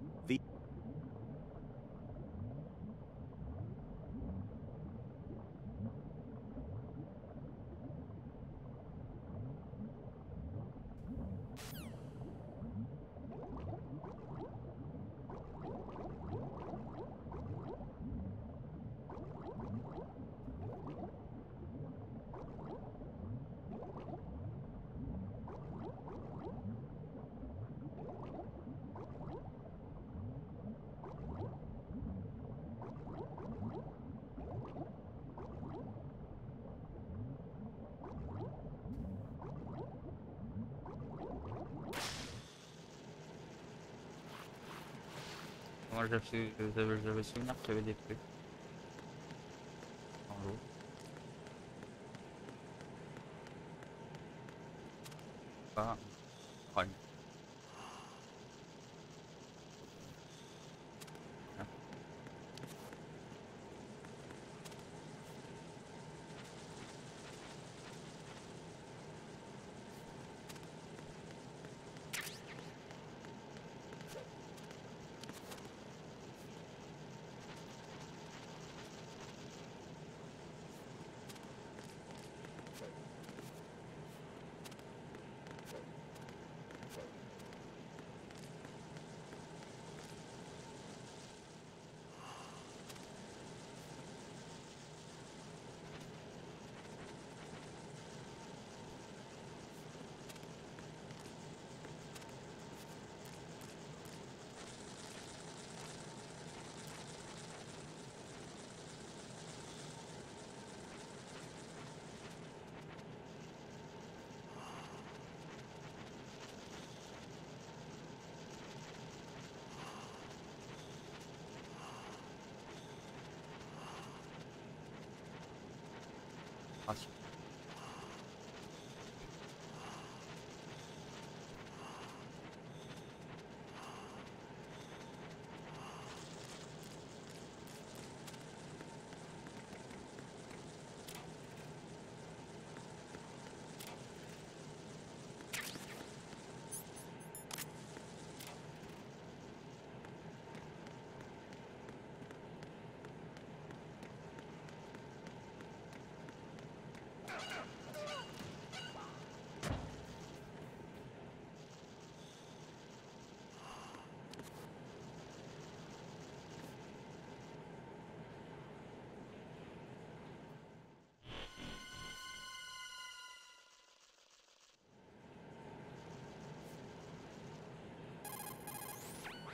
Moi j'avais souvenir qu'il y avait des trucs dans l'eau. Pas. Ouais.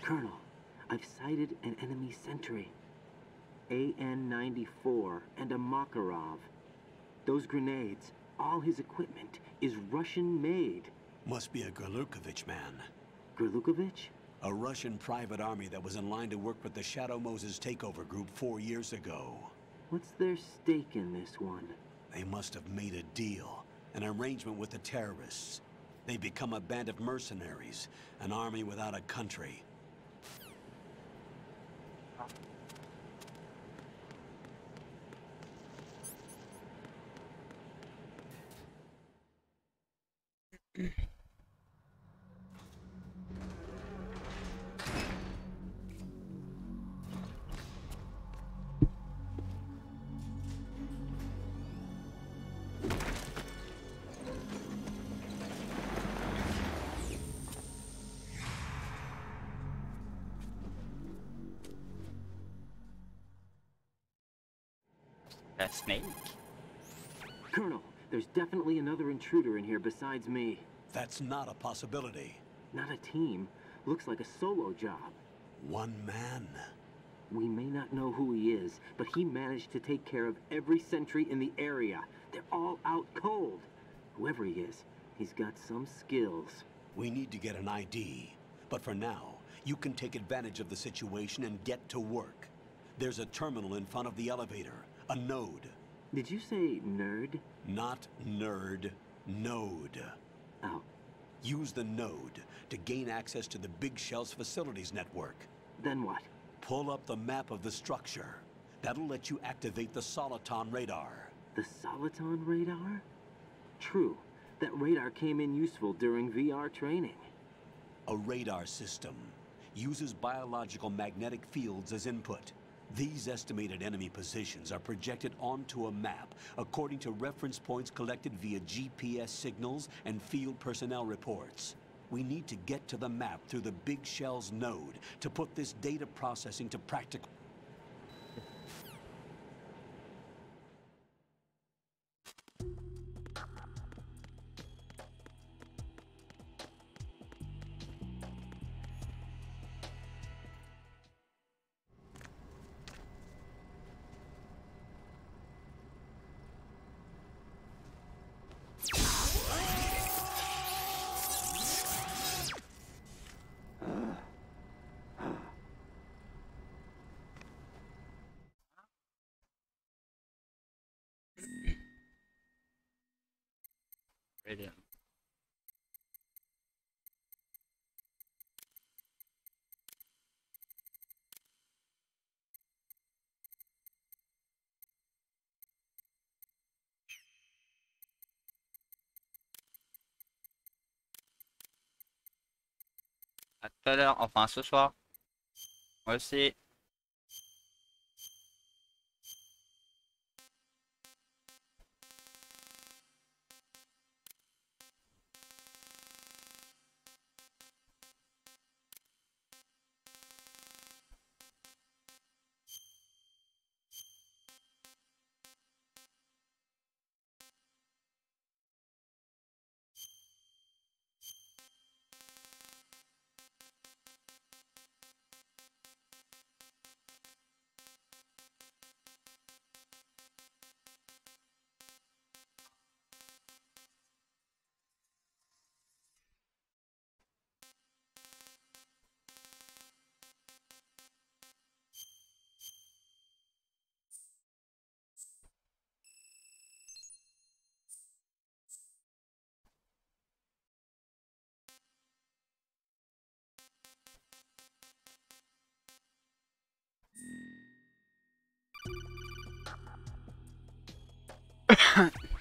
Colonel, I've sighted an enemy sentry. AN-94 and a Makarov. Those grenades, all his equipment, is Russian-made. Must be a Gorlukovich man. Gorlukovich? A Russian private army that was in line to work with the Shadow Moses takeover group 4 years ago. What's their stake in this one? They must have made a deal, an arrangement with the terrorists. They become a band of mercenaries, an army without a country. A snake? Colonel, there's definitely another intruder in here besides me. That's not a possibility. Not a team. Looks like a solo job. One man. We may not know who he is, but he managed to take care of every sentry in the area. They're all out cold. Whoever he is, he's got some skills. We need to get an ID. But for now, you can take advantage of the situation and get to work. There's a terminal in front of the elevator. A node. Did you say nerd? Not nerd. Node. Oh. Use the node to gain access to the Big Shell's facilities network. Then what? Pull up the map of the structure. That'll let you activate the Soliton radar. The Soliton radar? True. That radar came in useful during VR training. A radar system uses biological magnetic fields as input. These estimated enemy positions are projected onto a map according to reference points collected via GPS signals and field personnel reports. We need to get to the map through the Big Shell's node to put this data processing to practical... Brilliant. À tout à l'heure, enfin ce soir. Moi aussi.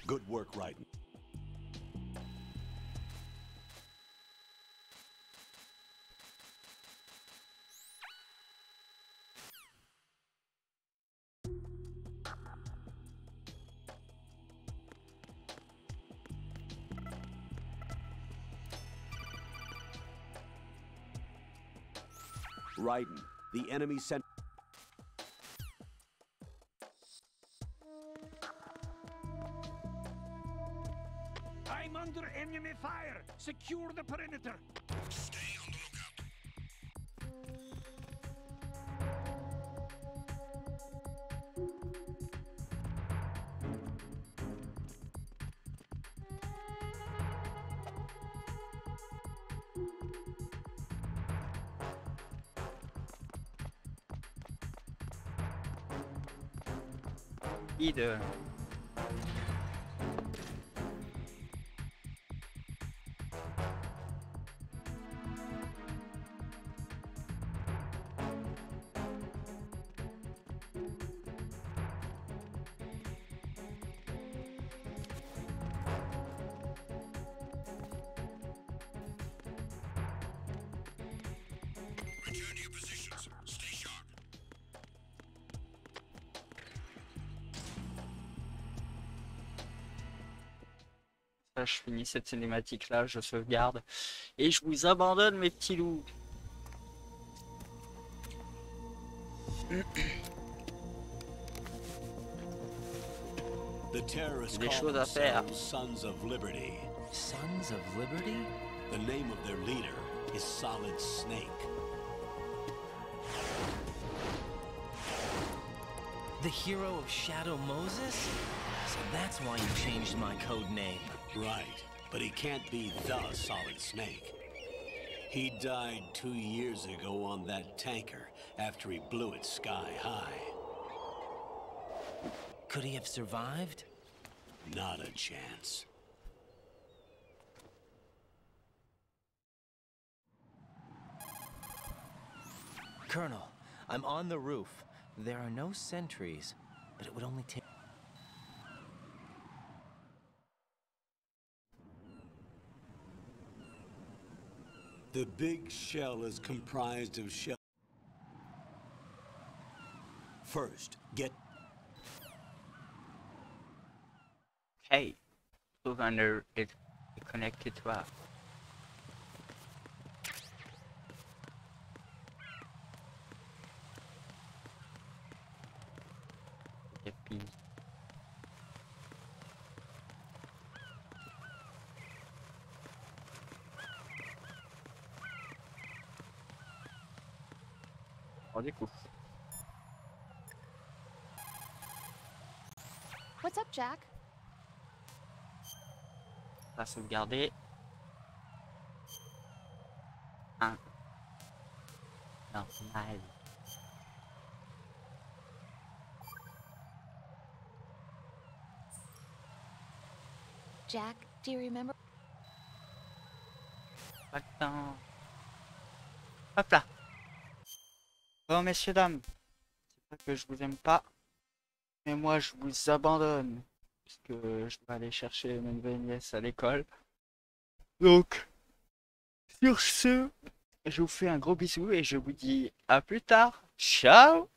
Good work, Raiden. Raiden, the enemy sent... I'm under enemy fire! Secure the perimeter! Stay on the Either. Return to your positions. Stay sharp. Je finis cette cinématique là, je sauvegarde et je vous abandonne mes petits loups. Des choses à faire. Sons of Liberty. Sons of Liberty? The name of their leader is Solid Snake. The hero of Shadow Moses? So that's why you changed my code name. Right, but he can't be the Solid Snake. He died 2 years ago on that tanker after he blew it sky high. Could he have survived? Not a chance. Colonel, I'm on the roof. There are no sentries, but it would only take... The big shell is comprised of shell. First, get... Hey, Sylvander is connected to us. Yippee. Oh, du coup. What's up, Jack? On va sauvegarder. Un. Normal. Jack, do you remember? Pas le temps. Hop là. Bon, messieurs, dames. C'est pas que je vous aime pas. Mais moi, je vous abandonne. Puisque je dois aller chercher ma nouvelle nièce à l'école. Donc, sur ce, je vous fais un gros bisou et je vous dis à plus tard. Ciao!